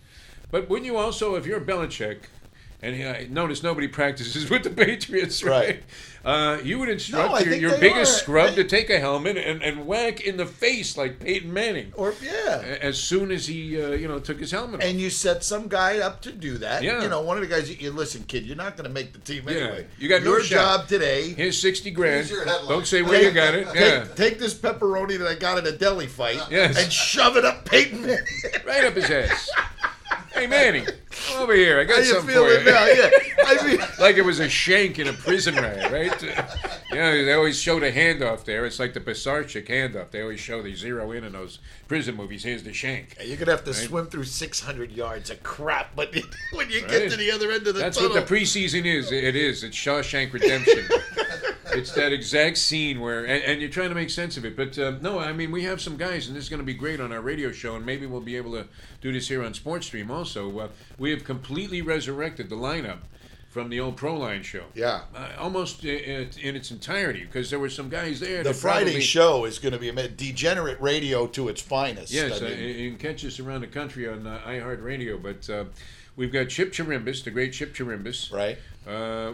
[SPEAKER 1] wouldn't you also, if you're Belichick, and notice nobody practices with the Patriots, right? You would instruct your biggest scrub to take a helmet and whack in the face like Peyton Manning. As soon as he took his helmet off.
[SPEAKER 2] And you set some guy up to do that.
[SPEAKER 1] Yeah.
[SPEAKER 2] One of the guys. You listen, kid. You're not going to make the team anyway.
[SPEAKER 1] You got
[SPEAKER 2] your
[SPEAKER 1] no
[SPEAKER 2] job
[SPEAKER 1] shot.
[SPEAKER 2] today.
[SPEAKER 1] Here's $60,000.
[SPEAKER 3] your headline.
[SPEAKER 1] Don't say where you got it. Yeah.
[SPEAKER 2] Take this pepperoni that I got at a deli fight
[SPEAKER 1] Yes.
[SPEAKER 2] and shove it up Peyton Manning.
[SPEAKER 1] Right up his ass. Hey Manny, come over here. I got
[SPEAKER 2] How you
[SPEAKER 1] something for
[SPEAKER 2] feeling
[SPEAKER 1] you.
[SPEAKER 2] now? Yeah. I mean,
[SPEAKER 1] Like it was a shank in a prison riot, right? They always show the handoff there. It's like the Pisarchik handoff. They always show they zero in those prison movies. Here's the shank.
[SPEAKER 2] you're going to have to swim through 600 yards of crap, but when you get to the other end of the
[SPEAKER 1] That's
[SPEAKER 2] tunnel.
[SPEAKER 1] what the preseason is. It is. It's Shawshank Redemption. It's that exact scene where, and you're trying to make sense of it. But no, I mean, we have some guys, and this is going to be great on our radio show, and maybe we'll be able to do this here on SportsStream also. We have completely resurrected the lineup from the old Proline show.
[SPEAKER 2] Yeah.
[SPEAKER 1] Almost in its entirety, because there were some guys there.
[SPEAKER 2] The Friday show is going to be a degenerate radio to its finest.
[SPEAKER 1] Yes, you can catch us around the country on iHeartRadio, but we've got Chip Chirimbus, the great Chip Chirimbus.
[SPEAKER 2] Right.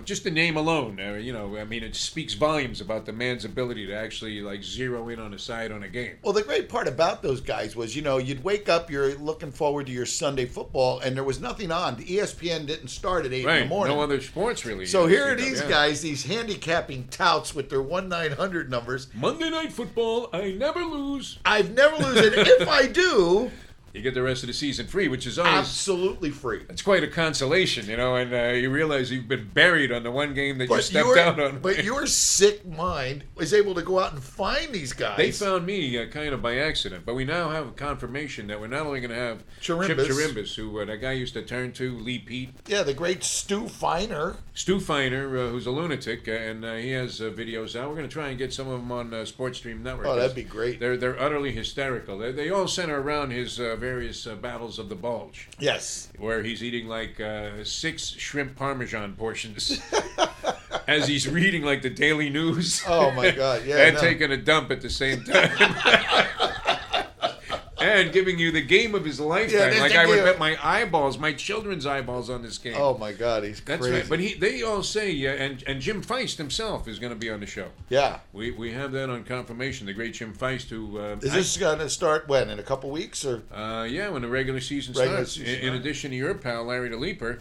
[SPEAKER 1] Just the name alone, I mean, it speaks volumes about the man's ability to actually zero in on a side on a game.
[SPEAKER 2] Well, the great part about those guys was, you'd wake up, you're looking forward to your Sunday football, and there was nothing on. The ESPN didn't start at 8 in the morning.
[SPEAKER 1] No other sports really.
[SPEAKER 2] So here are these guys, these handicapping touts with their 1-900 numbers.
[SPEAKER 1] Monday Night Football, I never lose.
[SPEAKER 2] I've never lose it. If I do,
[SPEAKER 1] you get the rest of the season free, which is always
[SPEAKER 2] absolutely free.
[SPEAKER 1] It's quite a consolation, and you realize you've been buried on the one game that you stepped out on.
[SPEAKER 2] But your sick mind was able to go out and find these guys.
[SPEAKER 1] They found me kind of by accident, but we now have confirmation that we're not only going to have Chip Chirimbus, who that guy used to turn to, Lee Pete.
[SPEAKER 2] Yeah, the great Stu Feiner.
[SPEAKER 1] Stu Feiner, who's a lunatic, and he has videos out. We're going to try and get some of them on SportStream Network.
[SPEAKER 2] Oh, that'd be great.
[SPEAKER 1] They're utterly hysterical. They all center around his various battles of the bulge.
[SPEAKER 2] Yes.
[SPEAKER 1] Where he's eating 6 shrimp parmesan portions as he's reading the Daily News.
[SPEAKER 2] Oh my God! Yeah.
[SPEAKER 1] And taking a dump at the same time. And giving you the game of his lifetime. I would bet my children's eyeballs on this game.
[SPEAKER 2] Oh my God, he's crazy.
[SPEAKER 1] That's right. But they all say, and Jim Feist himself is going to be on the show.
[SPEAKER 2] Yeah.
[SPEAKER 1] We have that on confirmation. The great Jim Feist, who
[SPEAKER 2] is this going to start when, in a couple weeks or?
[SPEAKER 1] Yeah, when the regular season starts. In addition to your pal Larry DeLeaper,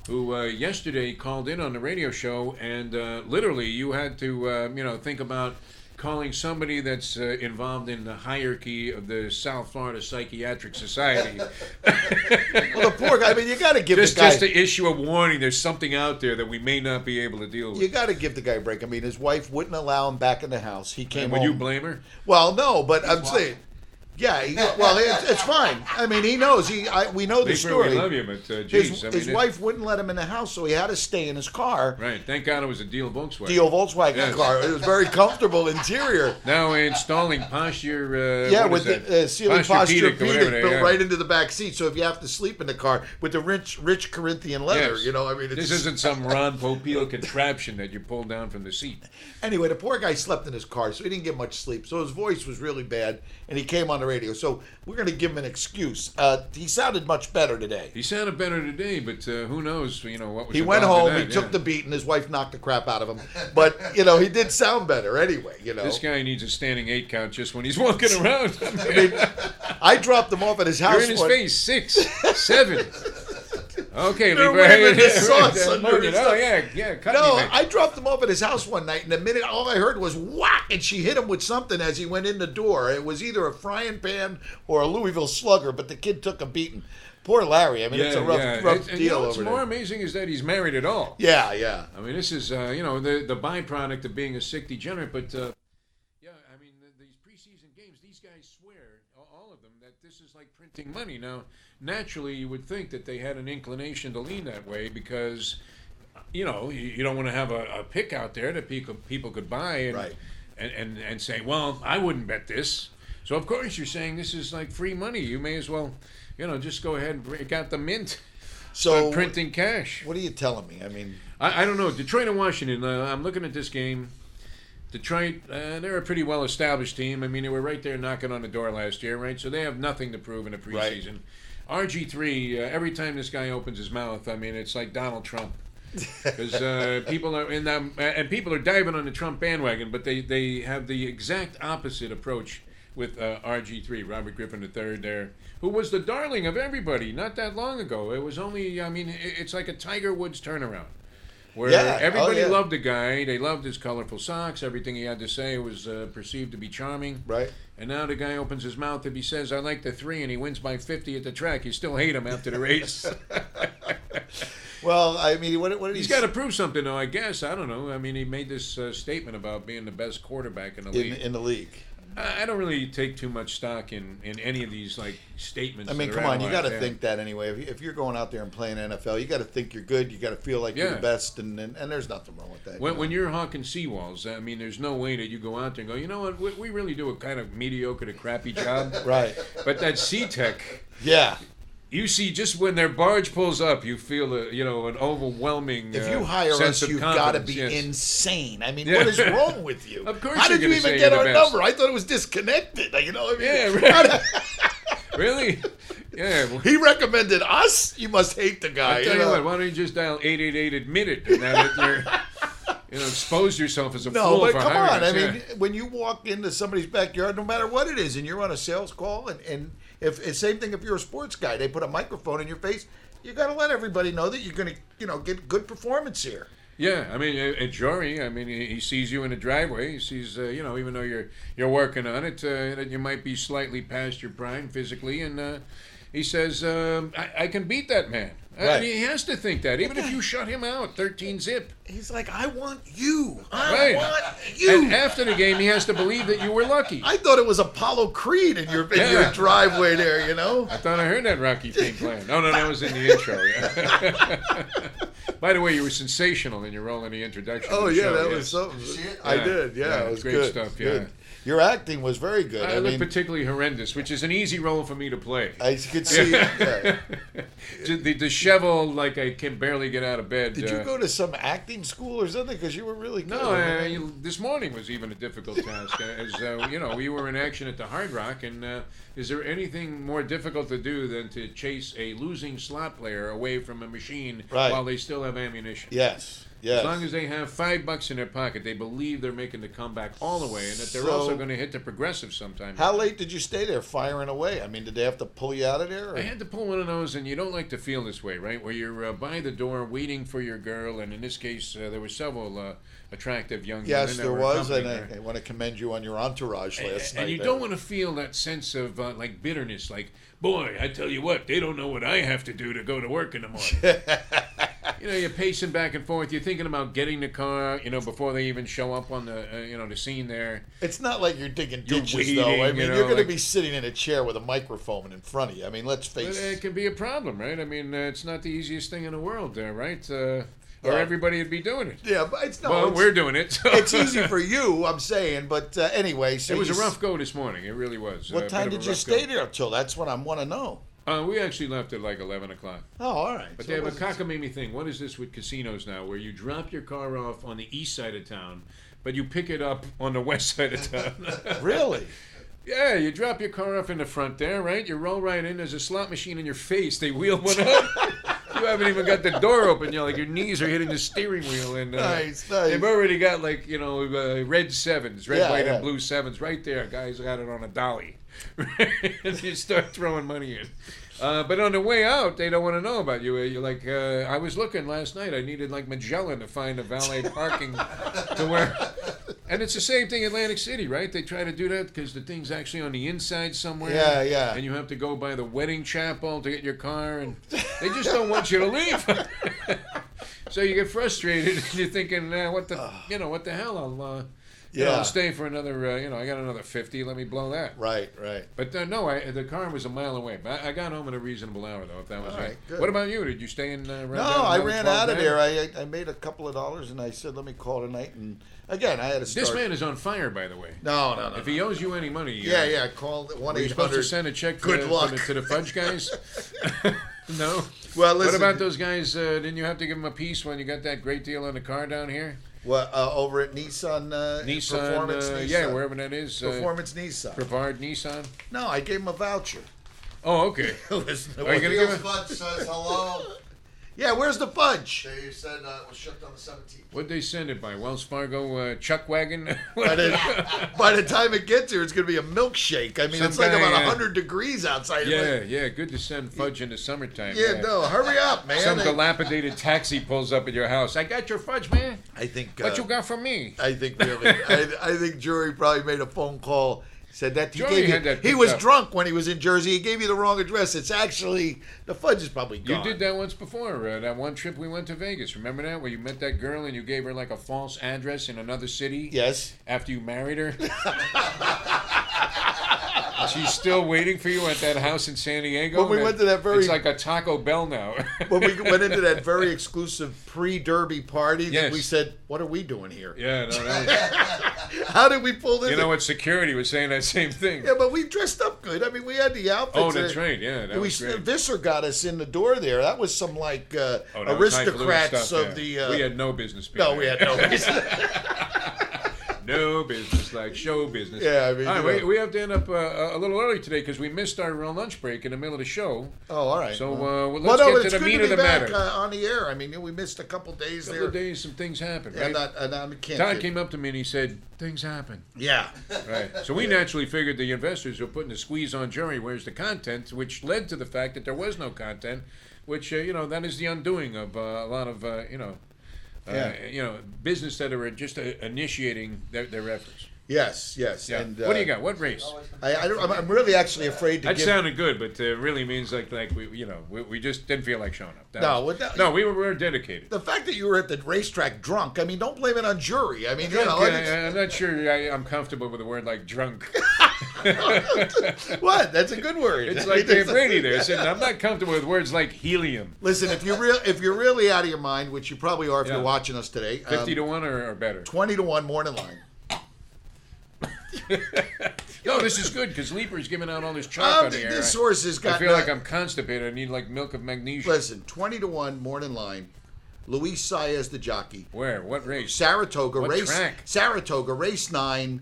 [SPEAKER 1] who yesterday called in on the radio show, and literally you had to think about calling somebody that's involved in the hierarchy of the South Florida Psychiatric Society.
[SPEAKER 2] Well, the poor guy. I mean, you got to give the guy
[SPEAKER 1] just to issue a warning. There's something out there that we may not be able to deal with.
[SPEAKER 2] You got to give the guy a break. I mean, his wife wouldn't allow him back in the house. He came home.
[SPEAKER 1] Would you blame her?
[SPEAKER 2] Well, no, but I'm saying. Yeah, it's fine. I mean, he knows. We know the story.
[SPEAKER 1] We love you, but geez,
[SPEAKER 2] his wife wouldn't let him in the house, so he had to stay in his car.
[SPEAKER 1] Right. Thank God it was a Deal Volkswagen.
[SPEAKER 2] Yes. Car. It was very comfortable interior.
[SPEAKER 1] Now installing posture.
[SPEAKER 2] With the ceiling posture-pedic built
[SPEAKER 1] right
[SPEAKER 2] into the back seat. So if you have to sleep in the car with the rich Corinthian leather, I mean,
[SPEAKER 1] this isn't some Ron Popeil contraption that you pull down from the seat.
[SPEAKER 2] Anyway, the poor guy slept in his car, so he didn't get much sleep. So his voice was really bad, and he came on the radio. So we're going to give him an excuse. He sounded much better today.
[SPEAKER 1] He sounded better today, but who knows? What was
[SPEAKER 2] he went home. He took the beat, and his wife knocked the crap out of him. But he did sound better anyway.
[SPEAKER 1] This guy needs a standing 8 count just when he's walking around.
[SPEAKER 2] I dropped him off at his house.
[SPEAKER 1] You're in his face 6, 7. Okay,
[SPEAKER 2] they're waving the sauce under his
[SPEAKER 1] Oh yeah.
[SPEAKER 2] I dropped him off at his house one night, and the minute all I heard was whack, and she hit him with something as he went in the door. It was either a frying pan or a Louisville Slugger, but the kid took a beating. Poor Larry. I mean, it's a rough deal over there.
[SPEAKER 1] What's more amazing is that he's married at all.
[SPEAKER 2] Yeah.
[SPEAKER 1] I mean, this is the byproduct of being a sick degenerate, but these preseason games, these guys swear, all of them, that this is like printing money. Now, naturally, you would think that they had an inclination to lean that way because, you don't want to have a pick out there that people could buy and say, well, I wouldn't bet this. So, of course, you're saying this is like free money. You may as well, just go ahead and break out the mint.
[SPEAKER 2] So
[SPEAKER 1] printing cash.
[SPEAKER 2] What are you telling me? I mean,
[SPEAKER 1] I don't know. Detroit and Washington, I'm looking at this game. Detroit, they're a pretty well-established team. I mean, they were right there knocking on the door last year, right? So they have nothing to prove in the preseason. Right. RG3, every time this guy opens his mouth, I mean, it's like Donald Trump. Because people are and people are diving on the Trump bandwagon, but they have the exact opposite approach with RG3, Robert Griffin III there, who was the darling of everybody not that long ago. It was only, it's like a Tiger Woods turnaround. Where everybody loved the guy. They loved his colorful socks. Everything he had to say was perceived to be charming.
[SPEAKER 2] Right.
[SPEAKER 1] And now the guy opens his mouth if he says, I like the 3, and he wins by 50 at the track. You still hate him after the race.
[SPEAKER 2] Well, I mean, what did
[SPEAKER 1] he's got to prove something, though, I guess. I don't know. I mean, he made this statement about being the best quarterback in the league.
[SPEAKER 2] In the league.
[SPEAKER 1] I don't really take too much stock in any of these statements.
[SPEAKER 2] I mean, come on, you got to think that anyway. If you're going out there and playing NFL, you got to think you're good. You got to feel like you're the best, and there's nothing wrong with that.
[SPEAKER 1] When you're hawking seawalls, I mean, there's no way that you go out there and go, you know what, we really do a kind of mediocre to crappy job.
[SPEAKER 2] Right.
[SPEAKER 1] But that SeaTech.
[SPEAKER 2] Yeah.
[SPEAKER 1] You see, just when their barge pulls up, you feel an overwhelming.
[SPEAKER 2] If you hire us, you've got to be insane. I mean, what is wrong with you?
[SPEAKER 1] Of course,
[SPEAKER 2] how did you even get our number? I thought it was disconnected. Right.
[SPEAKER 1] Really? Yeah. Well,
[SPEAKER 2] he recommended us. You must hate the guy.
[SPEAKER 1] I tell you what. Why don't you just dial 888-ADMIT-IT and now that you're expose yourself as a fool.
[SPEAKER 2] No, but
[SPEAKER 1] for
[SPEAKER 2] come on.
[SPEAKER 1] us.
[SPEAKER 2] I mean, when you walk into somebody's backyard, no matter what it is, and you're on a sales call, and if same thing if you're a sports guy, they put a microphone in your face, you got to let everybody know that you're going to, get good performance here.
[SPEAKER 1] Yeah, I mean, at Jory, I mean, he sees you in the driveway. He sees, even though you're working on it, that you might be slightly past your prime physically, and he says, I can beat that man.
[SPEAKER 2] Right.
[SPEAKER 1] And he has to think that, even if you shut him out 13-zip.
[SPEAKER 2] He's like, I want you. I want you.
[SPEAKER 1] And after the game, he has to believe that you were lucky.
[SPEAKER 2] I thought it was Apollo Creed in your driveway there,
[SPEAKER 1] I thought I heard that Rocky theme playing. No, that was in the intro. Yeah. By the way, you were sensational in your role in the introduction.
[SPEAKER 2] Oh,
[SPEAKER 1] to the
[SPEAKER 2] yeah,
[SPEAKER 1] show,
[SPEAKER 2] that
[SPEAKER 1] yes.
[SPEAKER 2] was something. Did you see it? I did, yeah. It was
[SPEAKER 1] great
[SPEAKER 2] good.
[SPEAKER 1] Stuff,
[SPEAKER 2] good.
[SPEAKER 1] Yeah.
[SPEAKER 2] Your acting was very good.
[SPEAKER 1] I look particularly horrendous, which is an easy role for me to play.
[SPEAKER 2] I could see it.
[SPEAKER 1] The disheveled, like I can barely get out of bed.
[SPEAKER 2] Did you go to some acting school or something? Because you were really good.
[SPEAKER 1] No, this morning was even a difficult task. As we were in action at the Hard Rock, and is there anything more difficult to do than to chase a losing slot player away from a machine while they still have ammunition?
[SPEAKER 2] Yes. Yes.
[SPEAKER 1] As long as they have $5 in their pocket, they believe they're making the comeback all the way, and that they're also going to hit the progressive sometime.
[SPEAKER 2] How late did you stay there firing away? I mean, did they have to pull you out of there? Or?
[SPEAKER 1] I had to pull one of those, and you don't like to feel this way, right? Where you're by the door waiting for your girl, and in this case, there were several attractive young women.
[SPEAKER 2] Yes, there was, and
[SPEAKER 1] her.
[SPEAKER 2] I want to commend you on your entourage last night.
[SPEAKER 1] And you don't want to feel that sense of like bitterness, like, boy, I tell you what, they don't know what I have to do to go to work in the morning. You're pacing back and forth. You're thinking about getting the car, before they even show up on the, the scene there.
[SPEAKER 2] It's not like you're digging ditches,
[SPEAKER 1] waiting,
[SPEAKER 2] though. I mean, you're going to be sitting in a chair with a microphone in front of you. I mean, let's face it.
[SPEAKER 1] It can be a problem, right? I mean, it's not the easiest thing in the world there, right? Or everybody would be doing it.
[SPEAKER 2] Yeah, but it's not.
[SPEAKER 1] Well, we're doing it. So.
[SPEAKER 2] It's easy for you, I'm saying. But anyway. So
[SPEAKER 1] it was a rough go this morning. It really was.
[SPEAKER 2] What time did you stay there till? That's what I want to know.
[SPEAKER 1] We actually left at like 11 o'clock.
[SPEAKER 2] Oh, all right.
[SPEAKER 1] But they have a cockamamie thing. What is this with casinos now, where you drop your car off on the east side of town, but you pick it up on the west side of town?
[SPEAKER 2] Really?
[SPEAKER 1] Yeah, you drop your car off in the front there, right? You roll right in. There's a slot machine in your face. They wheel one up. You haven't even got the door open. Your knees are hitting the steering wheel. And
[SPEAKER 2] nice.
[SPEAKER 1] They've already got red sevens, red, white, and blue sevens right there. Guys got it on a dolly. And you start throwing money in. But on the way out, they don't want to know about you. You're like, I was looking last night. I needed like Magellan to find a valet parking to where. And it's the same thing in Atlantic City, right? They try to do that because the thing's actually on the inside somewhere.
[SPEAKER 2] Yeah, yeah.
[SPEAKER 1] And you have to go by the wedding chapel to get your car, and they just don't want you to leave. So you get frustrated, and you're thinking, what the hell? I'll stay for another, I got another 50. Let me blow that.
[SPEAKER 2] Right.
[SPEAKER 1] But no, the car was a mile away. But I got home at a reasonable hour, though, if that was right.
[SPEAKER 2] Good.
[SPEAKER 1] What about you? Did you stay in
[SPEAKER 2] No, I ran out of there. I made a couple of dollars, and I said, let me call it a night. And again, I had to start.
[SPEAKER 1] This man is on fire, by the way.
[SPEAKER 2] No.
[SPEAKER 1] If he owes you any money.
[SPEAKER 2] Yeah, call 1-800.
[SPEAKER 1] Are you supposed to send a check
[SPEAKER 2] Good luck.
[SPEAKER 1] to the fudge guys? No?
[SPEAKER 2] Well, listen.
[SPEAKER 1] What about those guys? Didn't you have to give them a piece when you got that great deal on the car down here?
[SPEAKER 2] What, over at Nissan? Performance Nissan.
[SPEAKER 1] Yeah, wherever that is.
[SPEAKER 2] Performance Nissan.
[SPEAKER 1] Brevard Nissan?
[SPEAKER 2] No, I gave him a voucher.
[SPEAKER 1] Oh, okay.
[SPEAKER 2] Listen,
[SPEAKER 1] are you going to give him?
[SPEAKER 3] Fudge says hello.
[SPEAKER 2] Yeah, where's the fudge?
[SPEAKER 3] They said it was shipped on the 17th.
[SPEAKER 1] What'd they send it by? Wells Fargo Chuck Wagon?
[SPEAKER 2] By the time it gets here, it's going to be a milkshake. I mean, it's like about 100 degrees outside.
[SPEAKER 1] Yeah, good to send fudge in the summertime.
[SPEAKER 2] Yeah, no, hurry up, man.
[SPEAKER 1] Some dilapidated taxi pulls up at your house. I got your fudge, man.
[SPEAKER 2] I think.
[SPEAKER 1] What you got for me?
[SPEAKER 2] I think really. I think Jury probably made a phone call. Said that he was drunk when he was in Jersey. He gave you the wrong address. It's actually the fudge is probably gone.
[SPEAKER 1] You did that once before. That one trip we went to Vegas. Remember that, where you met that girl and you gave her like a false address in another city?
[SPEAKER 2] Yes.
[SPEAKER 1] After you married her. She's still waiting for you at that house in San Diego.
[SPEAKER 2] When we went to that
[SPEAKER 1] it's like a Taco Bell now.
[SPEAKER 2] When we went into that very exclusive pre-derby party,
[SPEAKER 1] yes.
[SPEAKER 2] We said, "What are we doing here?"
[SPEAKER 1] Yeah, no.
[SPEAKER 2] How did we pull this?
[SPEAKER 1] You know what? Security was saying that same thing.
[SPEAKER 2] Yeah, but we dressed up good. I mean, we had the outfits.
[SPEAKER 1] Oh, that's right. Yeah, that was great.
[SPEAKER 2] Visser got us in the door there. That was some aristocrats of the.
[SPEAKER 1] We had no business. No,
[SPEAKER 2] we had no business.
[SPEAKER 1] No business like show business.
[SPEAKER 2] Yeah, I mean,
[SPEAKER 1] all right, we have to end up a little early today because we missed our lunch break in the middle of the show.
[SPEAKER 2] Oh, all right.
[SPEAKER 1] So let's get to the meat of the matter.
[SPEAKER 2] On the air. I mean, we missed a couple days there.
[SPEAKER 1] A couple of days, some things happened.
[SPEAKER 2] Yeah,
[SPEAKER 1] right? Todd came up to me and he said, "Things happen."
[SPEAKER 2] Yeah.
[SPEAKER 1] Right. So we naturally figured the investors were putting the squeeze on Jerry. Where's the content? Which led to the fact that there was no content. Which that is the undoing of a lot of business that are just initiating their efforts.
[SPEAKER 2] Yes.
[SPEAKER 1] Yeah.
[SPEAKER 2] And
[SPEAKER 1] what do you got? What race?
[SPEAKER 2] I'm really actually afraid to.
[SPEAKER 1] That sounded good, but really means like we just didn't feel like showing up. We were dedicated.
[SPEAKER 2] The fact that you were at the racetrack drunk, I mean, don't blame it on Jury. I mean,
[SPEAKER 1] I'm not sure I'm comfortable with a word like drunk.
[SPEAKER 2] What? That's a good word.
[SPEAKER 1] It's like Dave Brady there saying, I'm not comfortable with words like helium.
[SPEAKER 2] Listen, if you're really out of your mind, which you probably are if you're watching us today,
[SPEAKER 1] 50-1 or better.
[SPEAKER 2] 20-1 morning line.
[SPEAKER 1] No, this is good because Leaper's giving out all this chalk on the air.
[SPEAKER 2] This horse has got.
[SPEAKER 1] I feel like I'm constipated. I need like milk of magnesia.
[SPEAKER 2] Listen, 20-1 morning line. Luis Saez the jockey.
[SPEAKER 1] Where? What race?
[SPEAKER 2] Saratoga
[SPEAKER 1] what
[SPEAKER 2] race.
[SPEAKER 1] Track?
[SPEAKER 2] Saratoga race 9.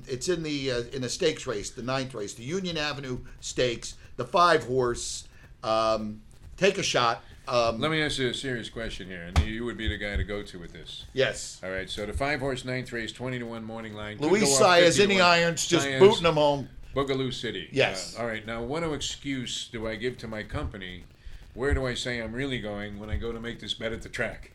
[SPEAKER 2] It's in the stakes race, the 9th race, the Union Avenue Stakes, the 5 horse. Take a shot.
[SPEAKER 1] Let me ask you a serious question here, and you would be the guy to go to with this.
[SPEAKER 2] Yes.
[SPEAKER 1] All right, so the 5-horse 9th race, 20-1 morning line.
[SPEAKER 2] Luis Saez in the irons, just booting them home.
[SPEAKER 1] Boogaloo City.
[SPEAKER 2] Yes.
[SPEAKER 1] All right, now what excuse do I give to my company? Where do I say I'm really going when I go to make this bet at the track?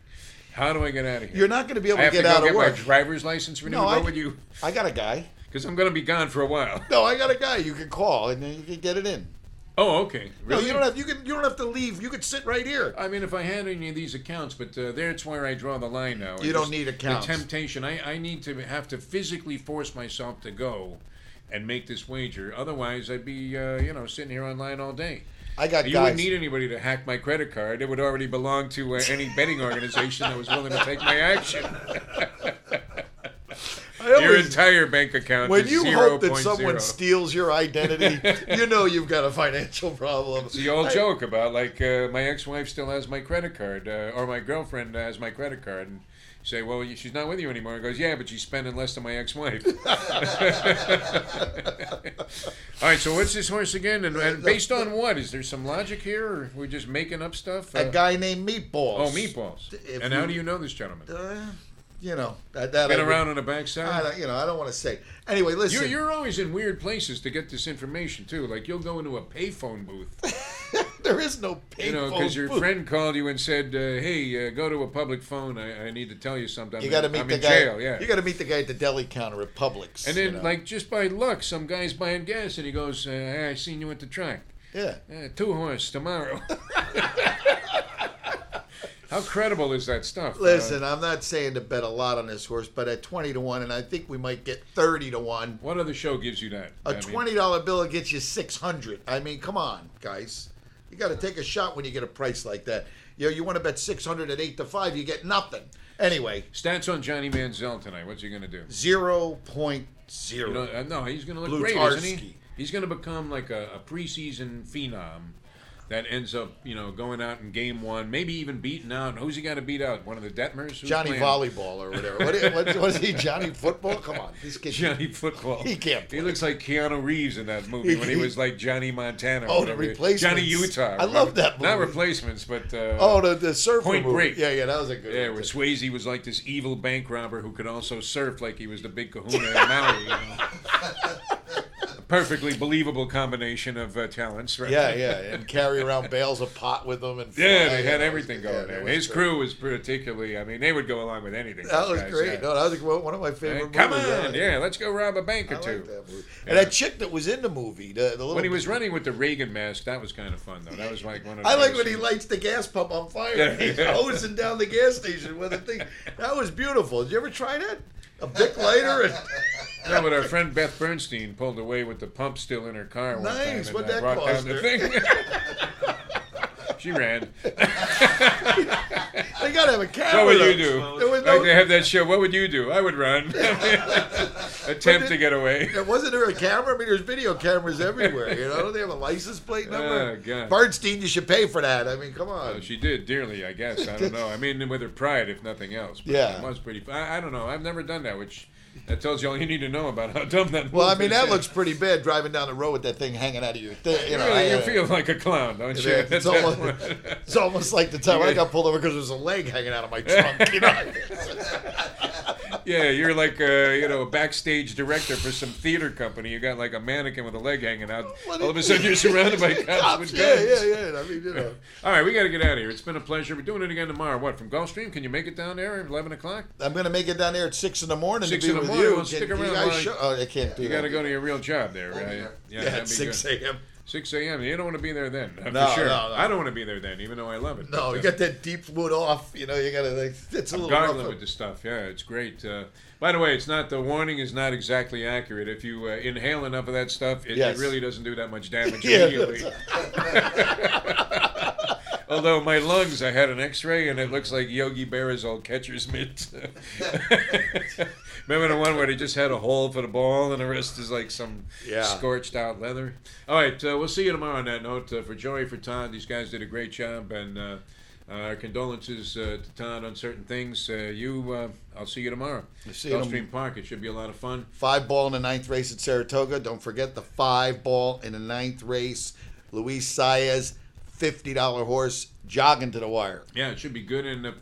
[SPEAKER 1] How do I get out of here?
[SPEAKER 2] You're not going to be able to get out of work.
[SPEAKER 1] I have to go get my driver's license renewed. What would you?
[SPEAKER 2] I got a guy.
[SPEAKER 1] Because I'm going to be gone for a while.
[SPEAKER 2] No, I got a guy you can call and then you can get it in.
[SPEAKER 1] Oh, okay. Really?
[SPEAKER 2] No, you don't have to leave. You could sit right here.
[SPEAKER 1] I mean, if I had any of these accounts, but that's where I draw the line now.
[SPEAKER 2] You don't need accounts.
[SPEAKER 1] The temptation. I need to have to physically force myself to go and make this wager. Otherwise, I'd be sitting here online all day.
[SPEAKER 2] I got
[SPEAKER 1] You wouldn't need anybody to hack my credit card. It would already belong to any betting organization that was willing to take my action. Your entire bank account
[SPEAKER 2] when
[SPEAKER 1] is
[SPEAKER 2] you
[SPEAKER 1] 0.
[SPEAKER 2] hope that someone steals your identity, you know you've got a financial problem.
[SPEAKER 1] It's the old joke about, like, my ex-wife still has my credit card, or my girlfriend has my credit card, and you say, well, she's not with you anymore. He goes, yeah, but she's spending less than my ex-wife. All right, so what's this horse again? And based on what? Is there some logic here, or are we just making up stuff?
[SPEAKER 2] A guy named Meatballs.
[SPEAKER 1] Oh, Meatballs. And how do you know this gentleman?
[SPEAKER 2] Been
[SPEAKER 1] around on the backside.
[SPEAKER 2] I don't want to say. Anyway, listen.
[SPEAKER 1] You're always in weird places to get this information too. Like you'll go into a payphone booth.
[SPEAKER 2] There is no payphone.
[SPEAKER 1] Because your friend called you and said, "Hey, go to a public phone. I need to tell you something.
[SPEAKER 2] You got to meet the guy.
[SPEAKER 1] Jail, yeah.
[SPEAKER 2] You got to meet the guy at the deli counter at Publix.
[SPEAKER 1] And then, like just by luck, some guy's buying gas, and he goes, "Hey, I seen you at the track.
[SPEAKER 2] Yeah,
[SPEAKER 1] 2-horse tomorrow." How credible is that stuff?
[SPEAKER 2] Listen, I'm not saying to bet a lot on this horse, but at 20-1, and I think we might get 30-1.
[SPEAKER 1] What other show gives you that?
[SPEAKER 2] A $20 bill gets you 600. I mean, come on, guys. You got to take a shot when you get a price like that. You want to bet 600 at 8-5, you get nothing. Anyway,
[SPEAKER 1] stats on Johnny Manziel tonight. What's he going to do?
[SPEAKER 2] 0.0.
[SPEAKER 1] No, he's going to look great, isn't he? He's going to become like a preseason phenom that ends up, going out in game one, maybe even beating out. Who's he got to beat out? One of the Detmers?
[SPEAKER 2] Johnny Volleyball or whatever. What is he, Johnny Football? Come on.
[SPEAKER 1] Johnny Football.
[SPEAKER 2] He can't play.
[SPEAKER 1] He looks like Keanu Reeves in that movie when he was like Johnny Montana.
[SPEAKER 2] Oh, the Replacements.
[SPEAKER 1] Johnny Utah.
[SPEAKER 2] I love that movie.
[SPEAKER 1] Not Replacements, but...
[SPEAKER 2] the surfer
[SPEAKER 1] Point
[SPEAKER 2] movie.
[SPEAKER 1] Break.
[SPEAKER 2] Yeah, that was a good one.
[SPEAKER 1] Yeah, where Swayze was like this evil bank robber who could also surf like he was the big kahuna in Maui. Perfectly believable combination of talents, right?
[SPEAKER 2] Yeah, and carry around bales of pot with them. And
[SPEAKER 1] they had everything going there. His crew was particularly, they would go along with anything.
[SPEAKER 2] That was great. No, that was one of my favorite movies.
[SPEAKER 1] Come on, let's go rob a bank or two.
[SPEAKER 2] Like that movie. And that chick that was in the movie. The little
[SPEAKER 1] when he was running with the Reagan mask, that was kind of fun, though. That was like one of the
[SPEAKER 2] I like when he lights the gas pump on fire. He's hosing down the gas station with a thing. That was beautiful. Did you ever try that? A Bic lighter?
[SPEAKER 1] No, but our friend Beth Bernstein pulled away with the pump still in her car one time.
[SPEAKER 2] Nice. What'd that
[SPEAKER 1] brought
[SPEAKER 2] cost
[SPEAKER 1] down
[SPEAKER 2] her?
[SPEAKER 1] The thing. She ran.
[SPEAKER 2] They got to have a camera.
[SPEAKER 1] What would you do?
[SPEAKER 2] Like
[SPEAKER 1] they have that show. What would you do? I would run. Attempt to get away.
[SPEAKER 2] Wasn't there a camera? I mean, there's video cameras everywhere. They have a license plate number.
[SPEAKER 1] Oh, God.
[SPEAKER 2] Bernstein, you should pay for that. I mean, come on.
[SPEAKER 1] She did dearly, I guess. I don't know. I mean, with her pride, if nothing else. But
[SPEAKER 2] yeah.
[SPEAKER 1] It was pretty. I don't know. I've never done that, which. That tells you all you need to know about how dumb that.
[SPEAKER 2] Well, I mean, that looks pretty bad driving down the road with that thing hanging out of your thing.
[SPEAKER 1] You feel like a clown, don't you?
[SPEAKER 2] It's almost like the time I got pulled over because there's a leg hanging out of my trunk.
[SPEAKER 1] Yeah, you're like a backstage director for some theater company. You got like a mannequin with a leg hanging out. All of a sudden, you're surrounded by cops with guns.
[SPEAKER 2] Yeah. I mean,
[SPEAKER 1] All right, we got to get out of here. It's been a pleasure. We're doing it again tomorrow. What, from Gulfstream? Can you make it down there at 11 o'clock?
[SPEAKER 2] I'm going to make it down there at 6 in the morning.
[SPEAKER 1] 6 in the morning. Well, stick around.
[SPEAKER 2] I can't do that.
[SPEAKER 1] You got to go to your real job there, right?
[SPEAKER 2] At 6 a.m.
[SPEAKER 1] 6 a.m. You don't want to be there then.
[SPEAKER 2] No,
[SPEAKER 1] for sure.
[SPEAKER 2] No.
[SPEAKER 1] I don't want to be there then, even though I love it.
[SPEAKER 2] No, you got that deep wood off. You got to. It's a little
[SPEAKER 1] gargling with the stuff. Yeah, it's great. By the way, the warning is not exactly accurate. If you inhale enough of that stuff, it really doesn't do that much damage immediately. Although my lungs, I had an X-ray and it looks like Yogi Berra's old catcher's mitt. Remember the one where they just had a hole for the ball and the rest is like some scorched out leather? All right, we'll see you tomorrow on that note. For Joey, for Todd, these guys did a great job, and our condolences to Todd on certain things. I'll see you tomorrow. Gulfstream Park. It should be a lot of fun.
[SPEAKER 2] 5-ball in the 9th race at Saratoga. Don't forget the 5-ball in the 9th race. Luis Saez, $50 horse jogging to the wire.
[SPEAKER 1] Yeah, it should be good. And if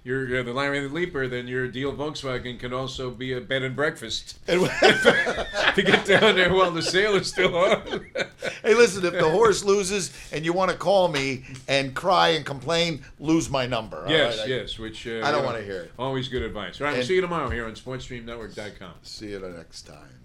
[SPEAKER 1] you're the Larry the Leaper, then your deal Volkswagen can also be a bed and breakfast. To get down there while the sale is still on.
[SPEAKER 2] Hey, listen, if the horse loses and you want to call me and cry and complain, lose my number.
[SPEAKER 1] Yes,
[SPEAKER 2] right?
[SPEAKER 1] yes, which
[SPEAKER 2] I don't want to hear it.
[SPEAKER 1] Always good advice. All right, we'll see you tomorrow here on sportstreamnetwork.com.
[SPEAKER 2] See you the next time.